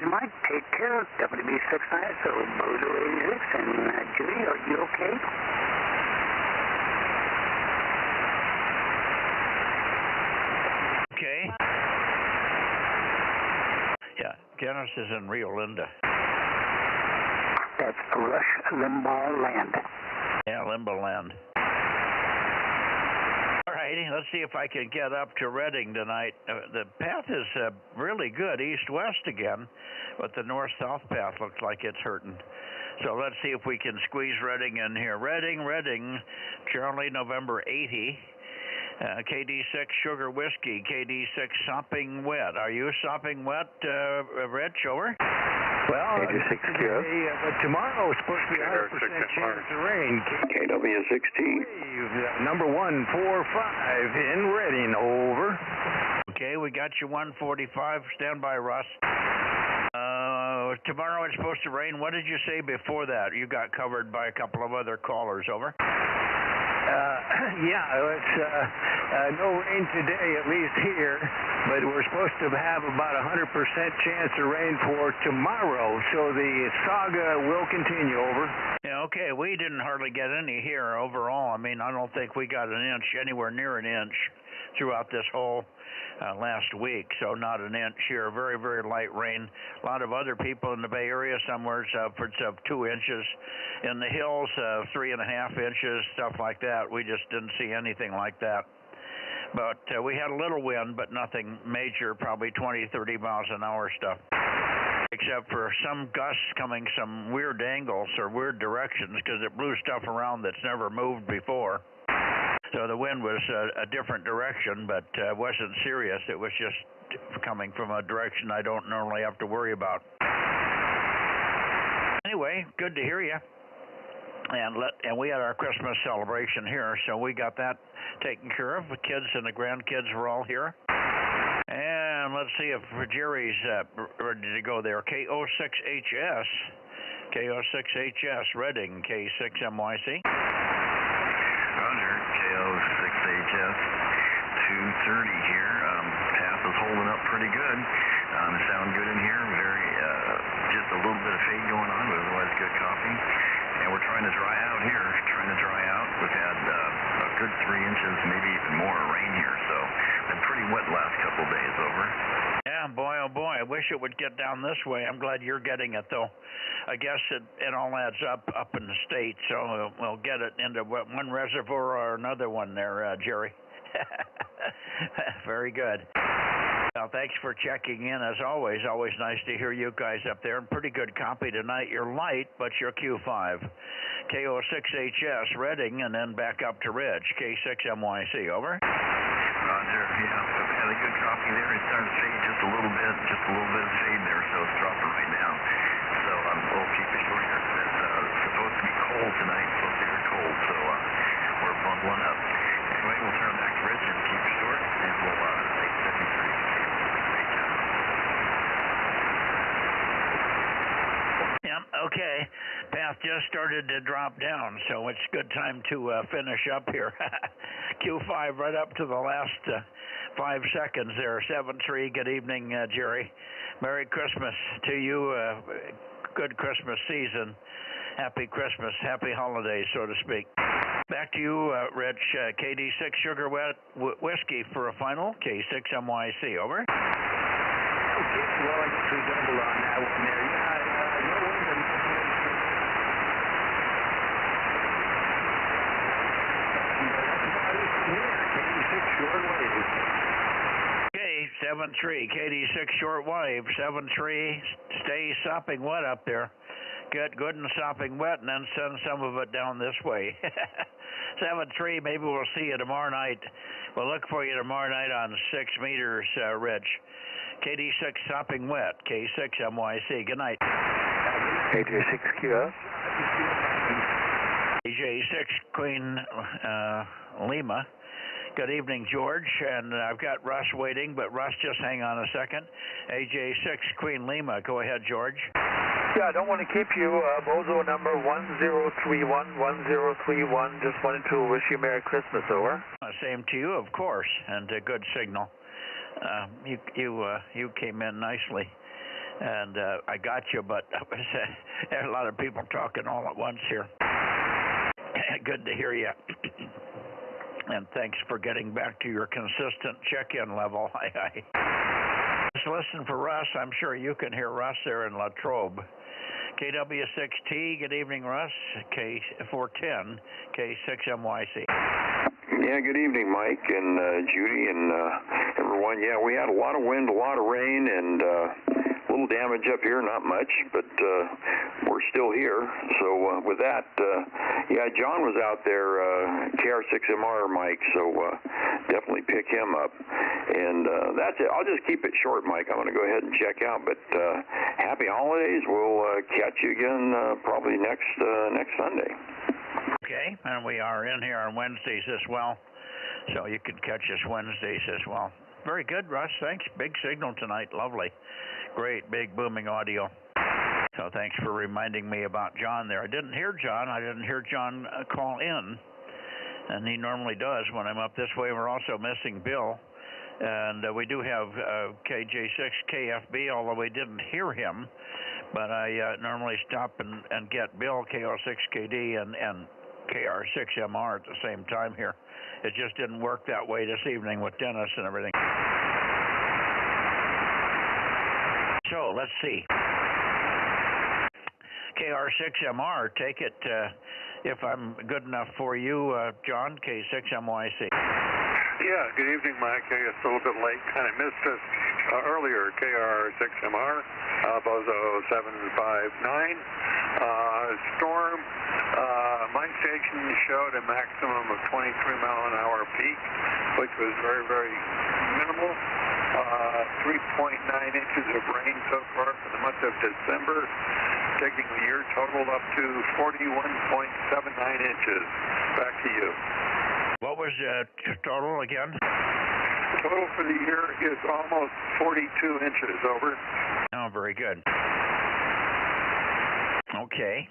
Mike, take care. WB6ISO, Bozo 86, and Judy, are you okay? Okay. Yeah, Dennis is in Rio Linda. That's Rush Limbaugh Land. Yeah, Limbaugh Land. All righty, let's see if I can get up to Redding tonight. The path is really good, east-west again, but the north-south path looks like it's hurting. So let's see if we can squeeze Redding in here. Redding, Charlie, November 80. KD6 Sugar Whiskey, KD6 Sopping Wet. Are you sopping wet, Rich, over? Well, but tomorrow is supposed to be 100% chance of rain. KW16. Number 145 in Redding, over. Okay, we got you 145. Stand by, Russ. Tomorrow it's supposed to rain. What did you say before that? You got covered by a couple of other callers, over. It's no rain today, at least here, but we're supposed to have about 100% chance of rain for tomorrow, so the saga will continue, over. Yeah, okay, we didn't hardly get any here overall. I mean, I don't think we got an inch, anywhere near an inch throughout this whole last week, so not an inch here. Very, very light rain. A lot of other people in the Bay Area, somewhere upwards of 2 inches. In the hills, 3.5 inches, stuff like that. We just didn't see anything like that. But we had a little wind, but nothing major, probably 20, 30 miles an hour stuff. Except for some gusts coming some weird angles or weird directions because it blew stuff around that's never moved before. So the wind was a different direction, but wasn't serious. It was just coming from a direction I don't normally have to worry about. Anyway, good to hear you. And we had our Christmas celebration here, so we got that taken care of. The kids and the grandkids were all here. And let's see if Jerry's ready to go there. K06HS. K06HS, Reading, K6MYC. Roger, K06HS, 230 here. Path is holding up pretty good. Sound good in here. Very, just a little bit of fade going on, but otherwise good copy. And we're trying to dry out here. We've had a good 3 inches, maybe even more rain here, so been pretty wet last couple days. Over. Yeah, boy, oh boy, I wish it would get down this way. I'm glad you're getting it, though. I guess it all adds up in the state, so we'll get it into one reservoir or another one there, Jerry. Very good. Well, thanks for checking in, as always. Always nice to hear you guys up there. Pretty good copy tonight. You're light, but you're Q5. K06HS, Reading, and then back up to Ridge. K6MYC, over. Roger, yeah, I've had a good copy there. It's starting to fade just a little bit of fade there, so it's dropping right now. So we'll keep it short here. It's supposed to be cold tonight, supposed to be very cold, so we're bundling up. Anyway, we'll turn back to Ridge and keep it short, and we'll take 73. Yeah, okay. Path just started to drop down, so it's a good time to finish up here. Q5 right up to the last 5 seconds there. 7-3, good evening, Jerry. Merry Christmas to you. Good Christmas season. Happy Christmas, happy holidays, so to speak. Back to you, Rich. KD6 Sugar Wet Whiskey for a final. K6MYC, over. Okay, well, I guess we double on that one there. Okay, 7-3, KD6 shortwave, 7-3, stay sopping wet up there. Get good and sopping wet, and then send some of it down this way. 7-3, maybe we'll see you tomorrow night. We'll look for you tomorrow night on 6 meters, Rich. KD6 sopping wet, K6MYC, good night. KD6QS. AJ6 Queen Lima. Good evening, George, and I've got Russ waiting, but Russ, just hang on a second. AJ6 Queen Lima, go ahead, George. Yeah, I don't want to keep you. Bozo number 1031, just wanted to wish you Merry Christmas, over. Same to you, of course, and a good signal. You came in nicely, and I got you, but there are a lot of people talking all at once here. Good to hear you. And thanks for getting back to your consistent check-in level. Just listen for Russ. I'm sure you can hear Russ there in La Trobe. KW6T, good evening, Russ. K410, K6MYC. Yeah, good evening, Mike and Judy and everyone. Yeah, we had a lot of wind, a lot of rain, and a little damage up here, not much, but we're still here. So with that, yeah, John was out there, KR6MR, Mike, so definitely pick him up. And that's it. I'll just keep it short, Mike. I'm going to go ahead and check out, but happy holidays. We'll catch you again probably next Sunday. Okay, and we are in here on Wednesdays as well, so you can catch us Wednesdays as well. Very good, Russ. Thanks. Big signal tonight. Lovely. Great, big booming audio. So thanks for reminding me about John there. I didn't hear John call in, and he normally does when I'm up this way. We're also missing Bill, and we do have KJ6 KFB, although we didn't hear him. But I normally stop and get Bill, KO6KD, and KR6MR at the same time here. It just didn't work that way this evening with Dennis and everything. So, let's see. KR6MR, take it if I'm good enough for you, John, K6MYC. Yeah, good evening, Mike. I guess a little bit late. Kind of missed us earlier. KR6MR, Bozo 759. Storm, my station showed a maximum of 23-mile-an-hour peak, which was very, very minimal. 3.9 inches of rain so far for the month of December, taking the year total up to 41.79 inches. Back to you. What was the total again? Total for the year is almost 42 inches, over. Oh, very good. Okay.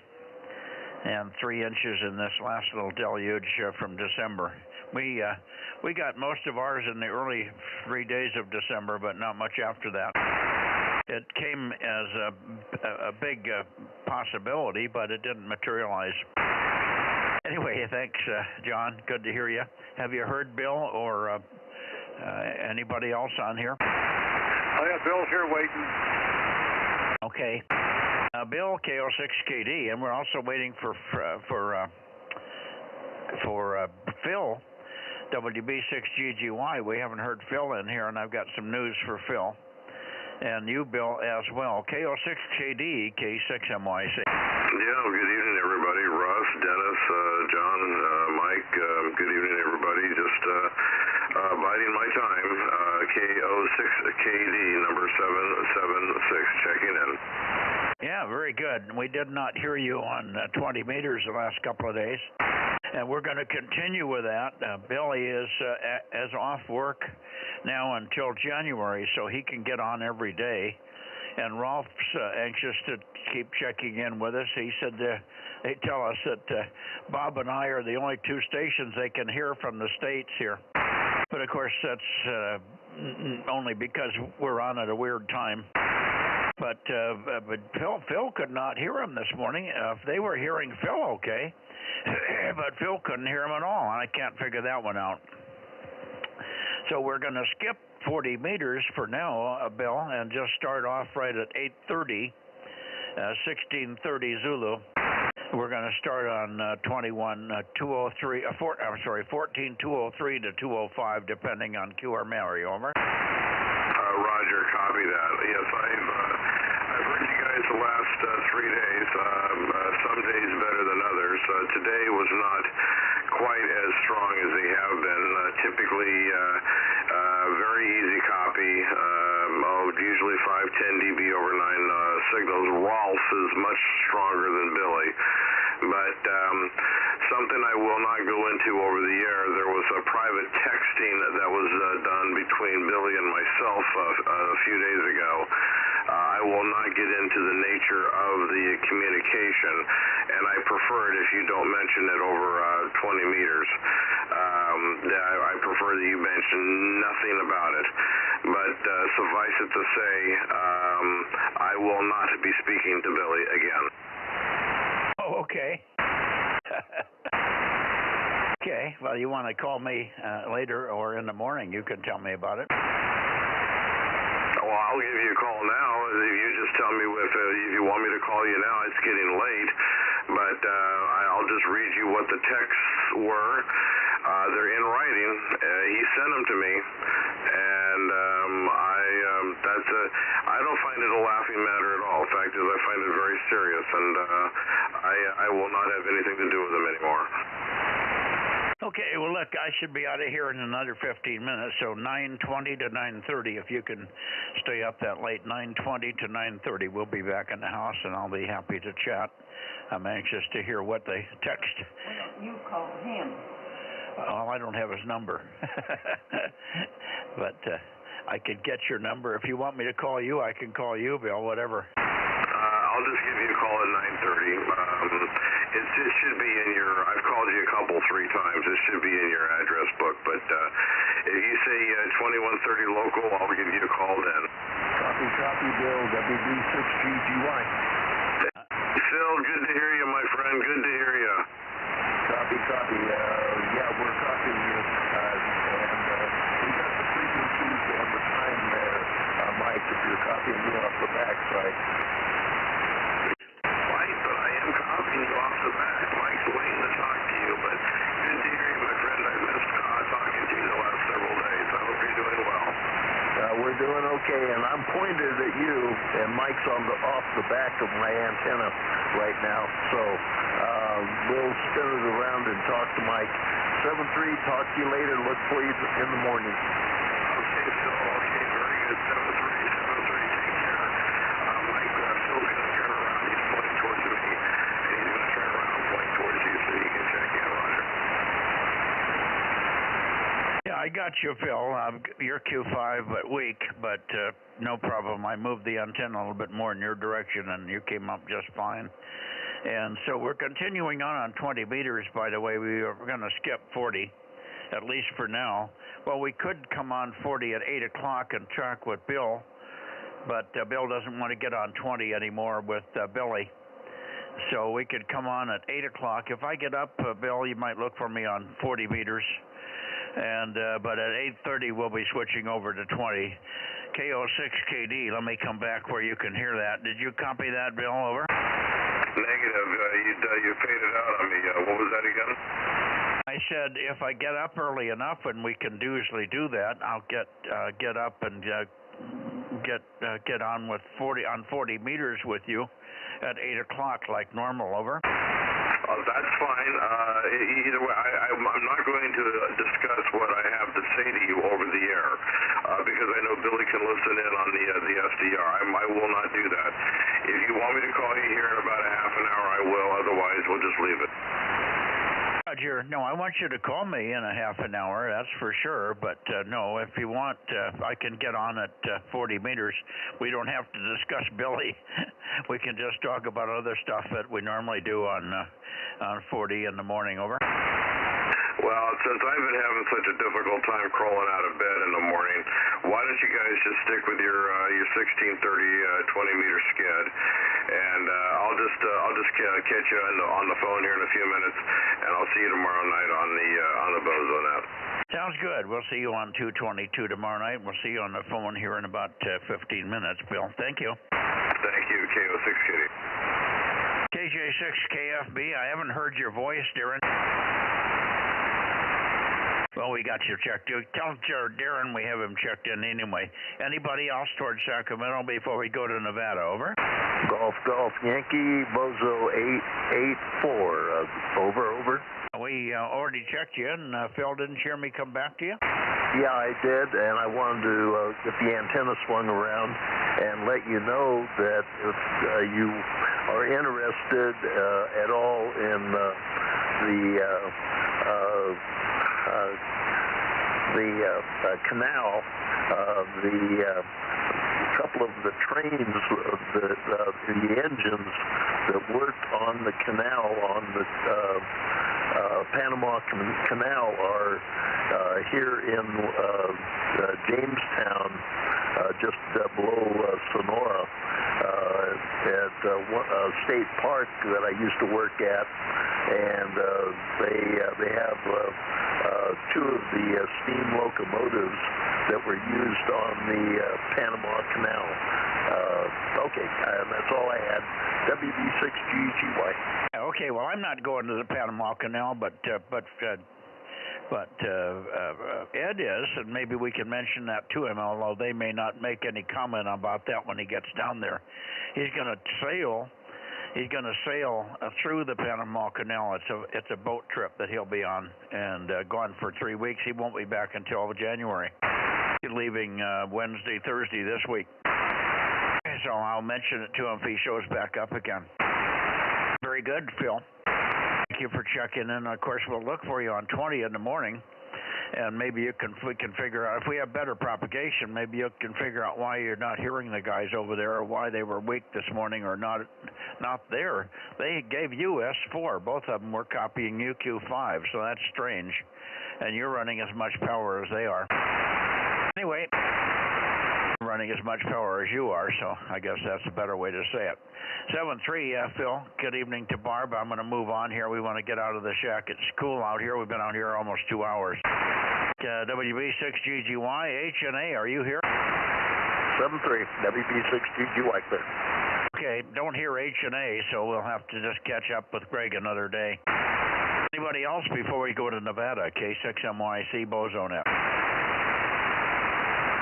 And 3 inches in this last little deluge from December. We got most of ours in the early 3 days of December, but not much after that. It came as a big possibility, but it didn't materialize. Anyway, thanks, John. Good to hear you. Have you heard Bill or anybody else on here? Oh, yeah, Bill's here waiting. Okay. Bill, KO6KD, and we're also waiting for Phil, WB6GGY. We haven't heard Phil in here, and I've got some news for Phil. And you, Bill, as well. KO6KD, K6MYC. Yeah, good evening, everybody. Russ, Dennis, John, Mike, good evening, everybody. Just biding my time. KO6KD, number 776, checking in. Yeah, very good. We did not hear you on 20 meters the last couple of days, and we're going to continue with that. Billy is off work now until January, so he can get on every day. And Rolf's anxious to keep checking in with us. He said they tell us that Bob and I are the only two stations they can hear from the States here. But, of course, that's only because we're on at a weird time. But Phil could not hear him this morning. They were hearing Phil okay, but Phil couldn't hear him at all, and I can't figure that one out. So we're going to skip 40 meters for now, Bill, and just start off right at 8:30, 16:30 Zulu. We're going to start on 14:203 to 2:05, depending on QR Mary. Over. Roger, copy that. Yes, I've heard you guys the last 3 days. Some days better than others. Today was not quite as strong as they have been. Typically, very easy copy. Usually 5-10 dB over 9 signals. Rolf is much stronger than Billy. But something I will not go into over the air, there was a private texting that was done between Billy and myself a few days ago. I will not get into the nature of the communication, and I prefer it if you don't mention it over 20 meters. I prefer that you mention nothing about it. But suffice it to say, I will not be speaking to Billy again. Oh, okay. Okay, well, you want to call me later or in the morning, you can tell me about it. Well, I'll give you a call now. You just tell me if you want me to call you now. It's getting late, but I'll just read you what the texts were. They're in writing. He sent them to me, and I don't find it a laughing matter at all. The fact is, I find it very serious, and I will not have anything to do with them anymore. Okay, well, look, I should be out of here in another 15 minutes, so 9:20 to 9:30, if you can stay up that late, 9:20 to 9:30, we'll be back in the house, and I'll be happy to chat. I'm anxious to hear what they text. Why don't you call him? Well, I don't have his number, but I could get your number. If you want me to call you, I can call you, Bill, whatever. I'll just give you a call at 9:30. It should be in your, I've called you a couple, 3 times. It should be in your address book. But if you say 2130 local, I'll give you a call then. Copy, Bill, WB6GGY. Phil, good to hear you, my friend. Good to hear you. Copy. Yeah, we're copying you. And we got the frequencies and the time there, Mike, if you're copying me off the backside. Right, but I am copying you off the back. Mike's waiting to talk to you, but good to hear you, my friend. I've missed talking to you the last several days. I hope you're doing well. We're doing okay, and I'm pointed at you, and Mike's off the back of my antenna right now. So we'll spin it around and talk to Mike. 7-3, talk to you later. Look for you in the morning. Okay, Phil. Okay, very good. 7-3. Take care. Mike, Phil's going to turn around. He's pointing towards me, and he's going to turn around and point towards you so you can check in, Roger. Yeah, I I got you, Phil. You're Q5 but weak, but no problem. I moved the antenna a little bit more in your direction, and you came up just fine. And so we're continuing on 20 meters, by the way. We are going to skip 40, at least for now. Well, we could come on 40 at 8 o'clock and track with Bill, but Bill doesn't want to get on 20 anymore with Billy. So we could come on at 8 o'clock. If I get up, Bill, you might look for me on 40 meters. And but at 8:30, we'll be switching over to 20. KO6KD, let me come back where you can hear that. Did you copy that, Bill? Over? Negative. You faded out on me. What was that again? I said if I get up early enough, and we can usually do that, I'll get up and get on with 40 meters with you at 8 o'clock like normal. Over. That's fine. Either way, I'm not going to discuss what I have to say to you over the air because I know Billy can listen in on the SDR. I will not do that. If you want me to call you here in about a half an hour, I will. Otherwise, we'll just leave it. Roger. No, I want you to call me in a half an hour, that's for sure. But no, if you want, I can get on at 40 meters. We don't have to discuss Billy. We can just talk about other stuff that we normally do on 40 in the morning. Over. Well, since I've been having such a difficult time crawling out of bed in the morning, why don't you guys just stick with your 1630 20-meter skid, and I'll just catch you on the phone here in a few minutes, and I'll see you tomorrow night on the Bozo Net. Sounds good. We'll see you on 222 tomorrow night. We'll see you on the phone here in about 15 minutes, Bill. Thank you. Thank you, KO6KD. KJ6KFB, I haven't heard your voice, Darren. Well, we got you checked. Tell Darren we have him checked in anyway. Anybody else towards Sacramento before we go to Nevada? Over. Golf Yankee Bozo 884. Over. We already checked you, and Phil didn't hear me come back to you? Yeah, I did, and I wanted to get the antenna swung around and let you know that if you are interested at all in the canal, the couple of the trains, the engines that worked on the canal, on the Panama Canal, are here in Jamestown, just below Sonora, at a state park that I used to work at, and they have two of the steam locomotives that were used on the Panama Canal. Okay, that's all I had. WB6GGY. Okay, well, I'm not going to the Panama Canal, but Ed is, and maybe we can mention that to him, although they may not make any comment about that when he gets down there. He's going to sail through the Panama Canal. It's a boat trip that he'll be on, and gone for 3 weeks. He won't be back until January. He's leaving Wednesday, Thursday this week. So I'll mention it to him if he shows back up again. Very good, Phil. Thank you for checking in. Of course, we'll look for you on 20 in the morning, and maybe we can figure out, if we have better propagation, maybe you can figure out why you're not hearing the guys over there, or why they were weak this morning or not there. They gave you S4. Both of them were copying UQ5, so that's strange. And you're running as much power as they are. Anyway, running as much power as you are, so I guess that's a better way to say it. 7-3, Phil, good evening to Barb. I'm going to move on here. We want to get out of the shack. It's cool out here. We've been out here almost 2 hours. WB6GGY, HNA, are you here? 7-3, WB6GGY, clear. Okay, don't hear HNA, so we'll have to just catch up with Greg another day. Anybody else before we go to Nevada? K6MYC, Bozo Net.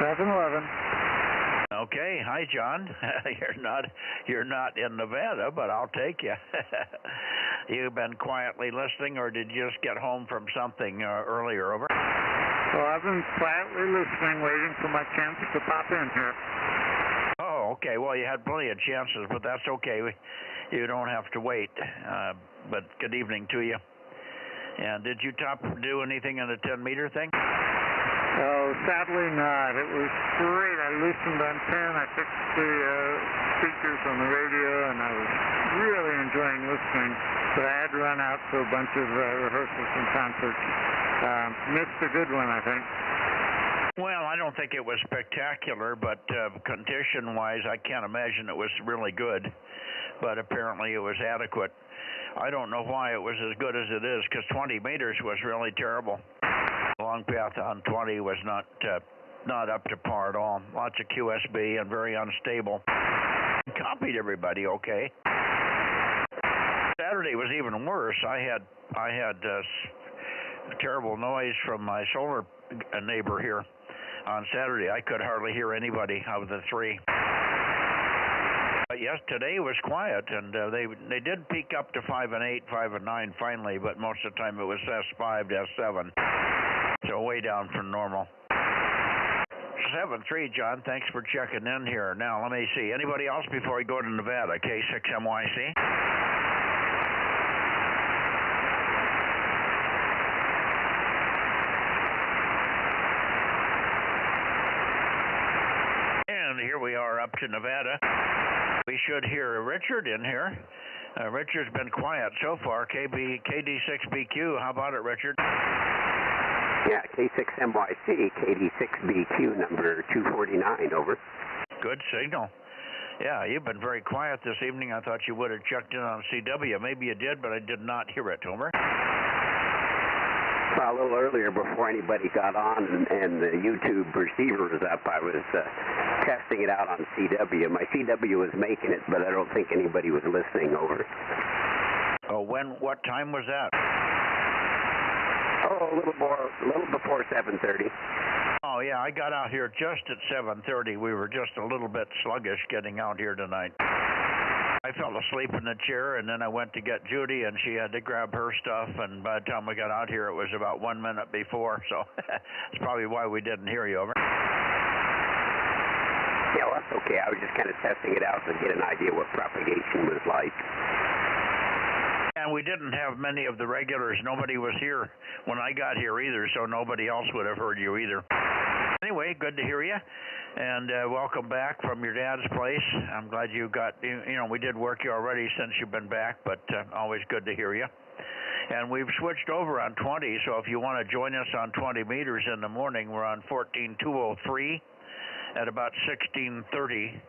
7-11. Okay, hi John. You're not in Nevada, but I'll take you. You've been quietly listening, or did you just get home from something earlier? Over. Well, I've been quietly listening, waiting for my chance to pop in here. Oh, okay. Well, you had plenty of chances, but that's okay. You don't have to wait. But good evening to you. And did you do anything on the 10-meter thing? Oh, sadly not. It was great. I loosened on 10. I fixed the speakers on the radio, and I was really enjoying listening. But I had to run out to a bunch of rehearsals and concerts. Missed a good one, I think. Well, I don't think it was spectacular, but condition-wise, I can't imagine it was really good. But apparently it was adequate. I don't know why it was as good as it is, because 20 meters was really terrible. The long path on 20 was not up to par at all. Lots of QSB and very unstable. Copied everybody okay. Saturday was even worse. I had terrible noise from my solar neighbor here on Saturday. I could hardly hear anybody of the three. But yes, today was quiet, and they did peak up to 5 and 8, 5 and 9 finally, but most of the time it was S5 to S7, so way down from normal. 7-3, John. Thanks for checking in here. Now, let me see. Anybody else before we go to Nevada? K6MYC. And here we are up to Nevada. We should hear Richard in here. Richard's been quiet so far. KD6BQ. How about it, Richard? Yeah, K6MYC, KD6BQ, number 249, over. Good signal. Yeah, you've been very quiet this evening. I thought you would have checked in on CW. Maybe you did, but I did not hear it, over. Well, a little earlier, before anybody got on and the YouTube receiver was up, I was testing it out on CW. My CW was making it, but I don't think anybody was listening, over. Oh, what time was that? Oh, a little before 7:30. Oh, yeah, I got out here just at 7:30. We were just a little bit sluggish getting out here tonight. I fell asleep in the chair, and then I went to get Judy, and she had to grab her stuff, and by the time we got out here, it was about 1 minute before, so that's probably why we didn't hear you, over. Yeah, well, that's okay. I was just kind of testing it out to get an idea what propagation was like. And we didn't have many of the regulars. Nobody was here when I got here either, so nobody else would have heard you either. Anyway, good to hear you, and welcome back from your dad's place. I'm glad you got, we did work you already since you've been back, but always good to hear you. And we've switched over on 20, so if you want to join us on 20 meters in the morning, we're on 14203 at about 1630.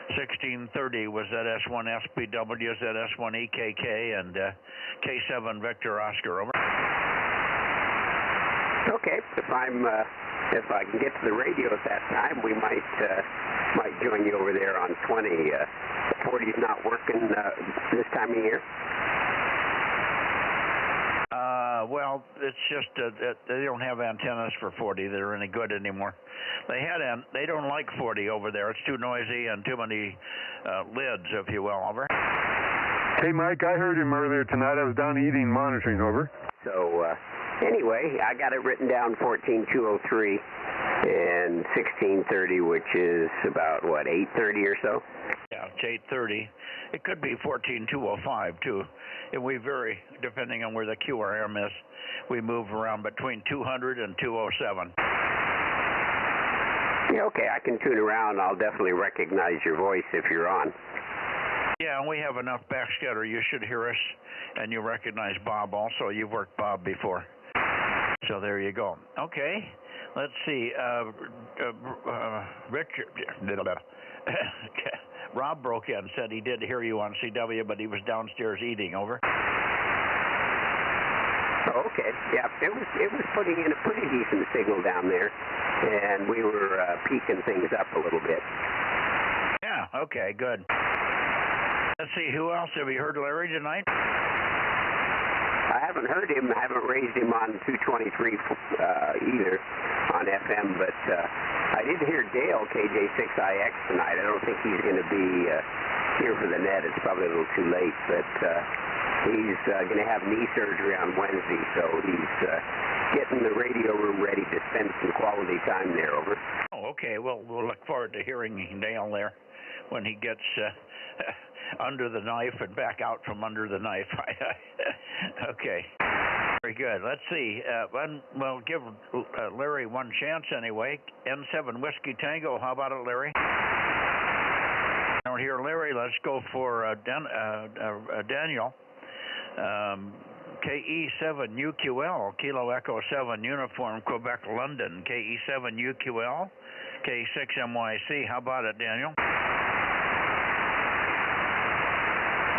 1630 was ZS1 SPW, ZS1 EKK, and K7 Victor Oscar, over. Okay, if I can get to the radio at that time, we might join you over there on 20. 40's not working this time of year. Well, it's just that they don't have antennas for 40 that are any good anymore. They don't like 40 over there. It's too noisy and too many lids, if you will, over. Hey, Mike, I heard him earlier tonight. I was down eating, monitoring, over. So, anyway, I got it written down 14203 and 1630, which is about, 8:30 or so? Yeah, it's 8:30. It could be 14205, too. And we vary depending on where the QRM is. We move around between 200 and 207. Yeah, okay, I can tune around. I'll definitely recognize your voice if you're on. Yeah, and we have enough backscatter. You should hear us, and you recognize Bob also. You've worked Bob before. So there you go. Okay, let's see. Richard, Rob broke in, said he did hear you on CW, but he was downstairs eating, over. Oh, okay. Yeah, it was putting in a pretty decent signal down there, and we were peaking things up a little bit. Yeah, okay, good. Let's see, who else? Have you heard Larry tonight? I haven't heard him. I haven't raised him on 223 either on FM, but I did hear Dale, KJ6IX, tonight. I don't think he's going to be here for the net. It's probably a little too late, but he's going to have knee surgery on Wednesday, so he's getting the radio room ready to spend some quality time there, over. Oh, okay. Well, we'll look forward to hearing Dale there when he gets under the knife and back out from under the knife. Okay. Very good. Let's see. We'll give Larry one chance anyway. N7 Whiskey Tango. How about it, Larry? I don't hear Larry. Let's go for Daniel. KE7UQL, Kilo Echo 7 Uniform, Quebec, London. KE7UQL, K6MYC. How about it, Daniel?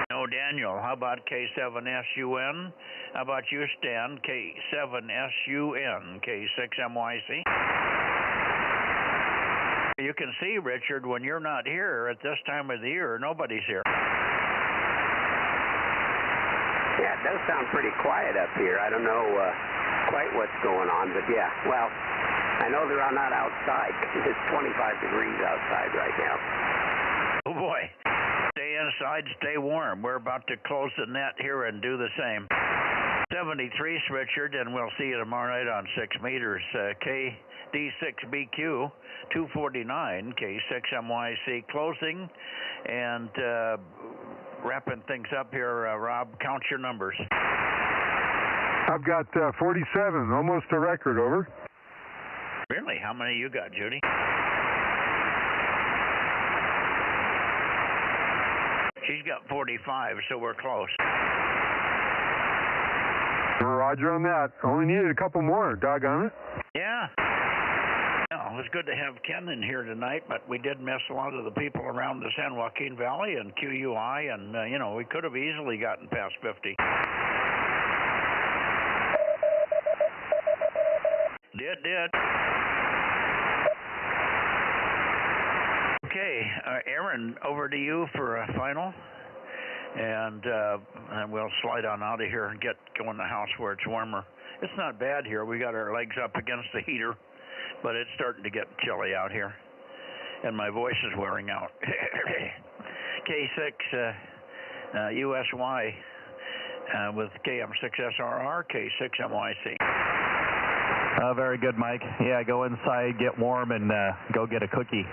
No, Daniel. How about K7SUN? How about you, Stan? K7SUN, K6MYC. You can see, Richard, when you're not here at this time of the year, nobody's here. Yeah, it does sound pretty quiet up here. I don't know quite what's going on, but yeah, well, I know they're not outside. It's 25 degrees outside right now. Oh, boy. Stay inside, stay warm. We're about to close the net here and do the same. 73, Richard, and we'll see you tomorrow night on 6 meters. KD6BQ 249, K6MYC closing, and wrapping things up here. Rob, count your numbers. I've got 47, almost a record, over. Really? How many you got, Judy? She's got 45, so we're close. Roger on that. Only needed a couple more, doggone it. Yeah. No, it was good to have Ken in here tonight, but we did miss a lot of the people around the San Joaquin Valley and QUI, and, we could have easily gotten past 50. Did. Okay, Aaron, over to you for a final. And we'll slide on out of here and go in the house where it's warmer. It's not bad here. We got our legs up against the heater, but it's starting to get chilly out here, and my voice is wearing out. K6 USY with KM6SRR, K6MYC. Very good, Mike. Yeah, go inside, get warm, and go get a cookie.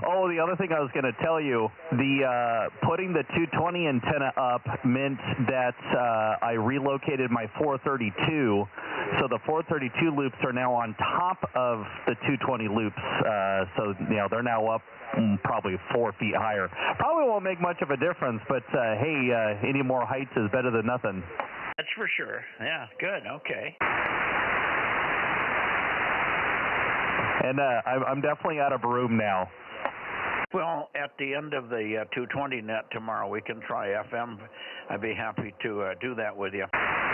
Oh, the other thing I was going to tell you, the putting the 220 antenna up meant that I relocated my 432, so the 432 loops are now on top of the 220 loops, so they're now up probably 4 feet higher. Probably won't make much of a difference, but hey, any more heights is better than nothing. That's for sure. Yeah, good. Okay. And I'm definitely out of room now. Well, at the end of the 220 net tomorrow, we can try FM. I'd be happy to do that with you.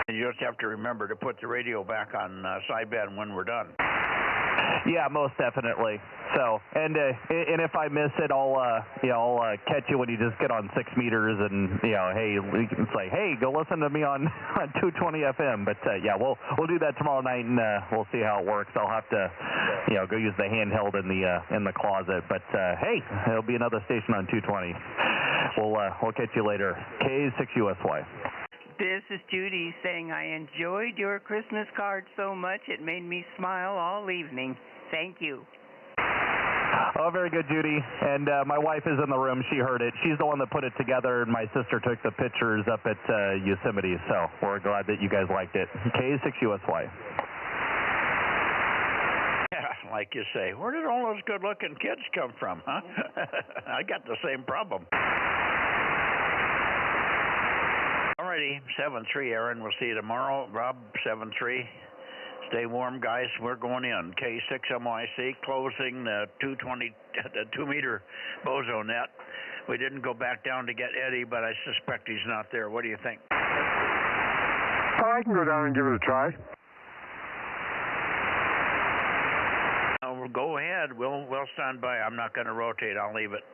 And you just have to remember to put the radio back on sideband when we're done. Yeah, most definitely. So, and if I miss it, I'll catch you when you just get on 6 meters, and hey, we can say, hey, go listen to me on 220 FM. But yeah, we'll do that tomorrow night, and we'll see how it works. I'll have to go use the handheld in the closet. But hey, there'll be another station on 220. We'll catch you later. K6USY. This is Judy saying I enjoyed your Christmas card so much it made me smile all evening. Thank you. Oh, very good, Judy. And my wife is in the room. She heard it. She's the one that put it together, and my sister took the pictures up at Yosemite. So we're glad that you guys liked it. K6USY. Yeah, like you say, where did all those good-looking kids come from, huh? I got the same problem. Alrighty, 7-3, Aaron. We'll see you tomorrow. Rob, 7-3. Stay warm, guys. We're going in. K6MYC closing the 2-meter Bozo Net. We didn't go back down to get Eddie, but I suspect he's not there. What do you think? I can go down and give it a try. Well, go ahead. We'll stand by. I'm not going to rotate. I'll leave it.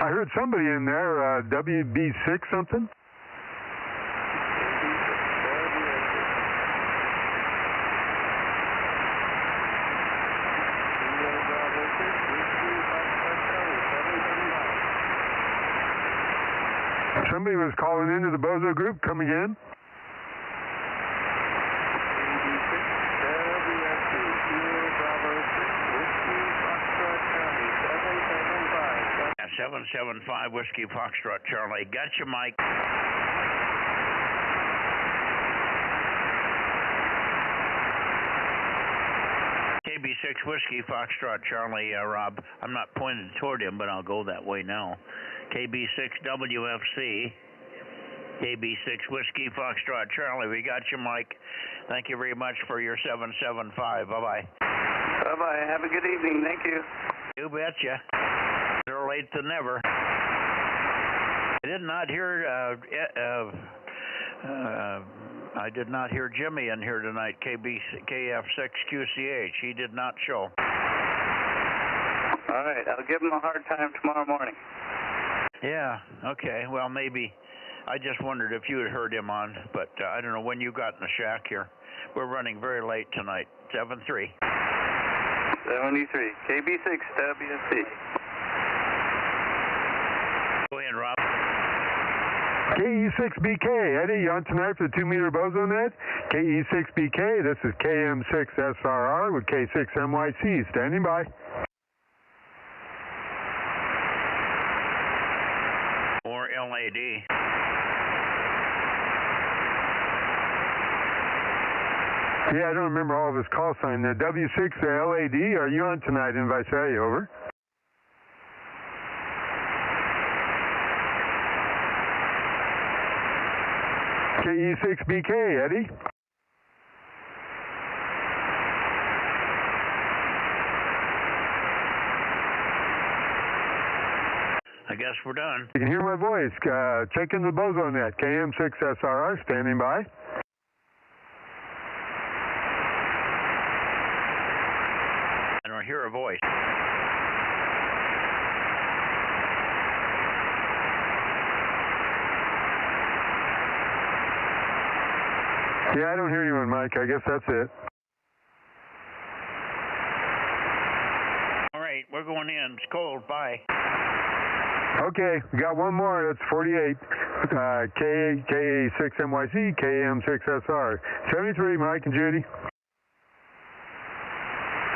I heard somebody in there, WB6 something. Somebody was calling into the Bozo group. Come again? 775 Whiskey Foxtrot Charlie. Gotcha, Mike. KB6 Whiskey Foxtrot Charlie, Rob. I'm not pointed toward him, but I'll go that way now. KB6 WFC. KB6 Whiskey Foxtrot Charlie. We got you, Mike. Thank you very much for your 775. Bye-bye. Bye-bye. Have a good evening. Thank you. You betcha. Better late than never. I did not hear I did not hear Jimmy in here tonight, KF6QCH. He did not show. All right. I'll give him a hard time tomorrow morning. Yeah, okay. Well, maybe. I just wondered if you had heard him on, but I don't know when you got in the shack here. We're running very late tonight. 7-3. 73. KB6 WFC. Go ahead, Rob. KE6BK, Eddie, you on tonight for the 2-meter Bozo Net? KE6BK, this is KM6SRR with K6MYC, standing by. Or LAD. Yeah, I don't remember all of his call sign there. W6 LAD, are you on tonight in Visalia? Over. KE6BK, Eddie. I guess we're done. You can hear my voice. Check in the Bozo Net. KM6SRR, standing by. I don't hear a voice. Yeah, I don't hear anyone, Mike. I guess that's it. All right, we're going in. It's cold. Bye. Okay, we got one more. That's 48. KA6MYC, KM6SR. 73, Mike and Judy.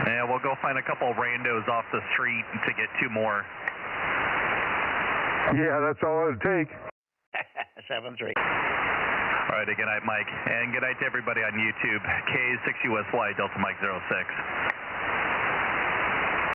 Yeah, we'll go find a couple of randos off the street to get 2 more. Yeah, that's all it'll take. 7-3. All right, good night, Mike. And good night to everybody on YouTube. K6USY, Delta Mike 06.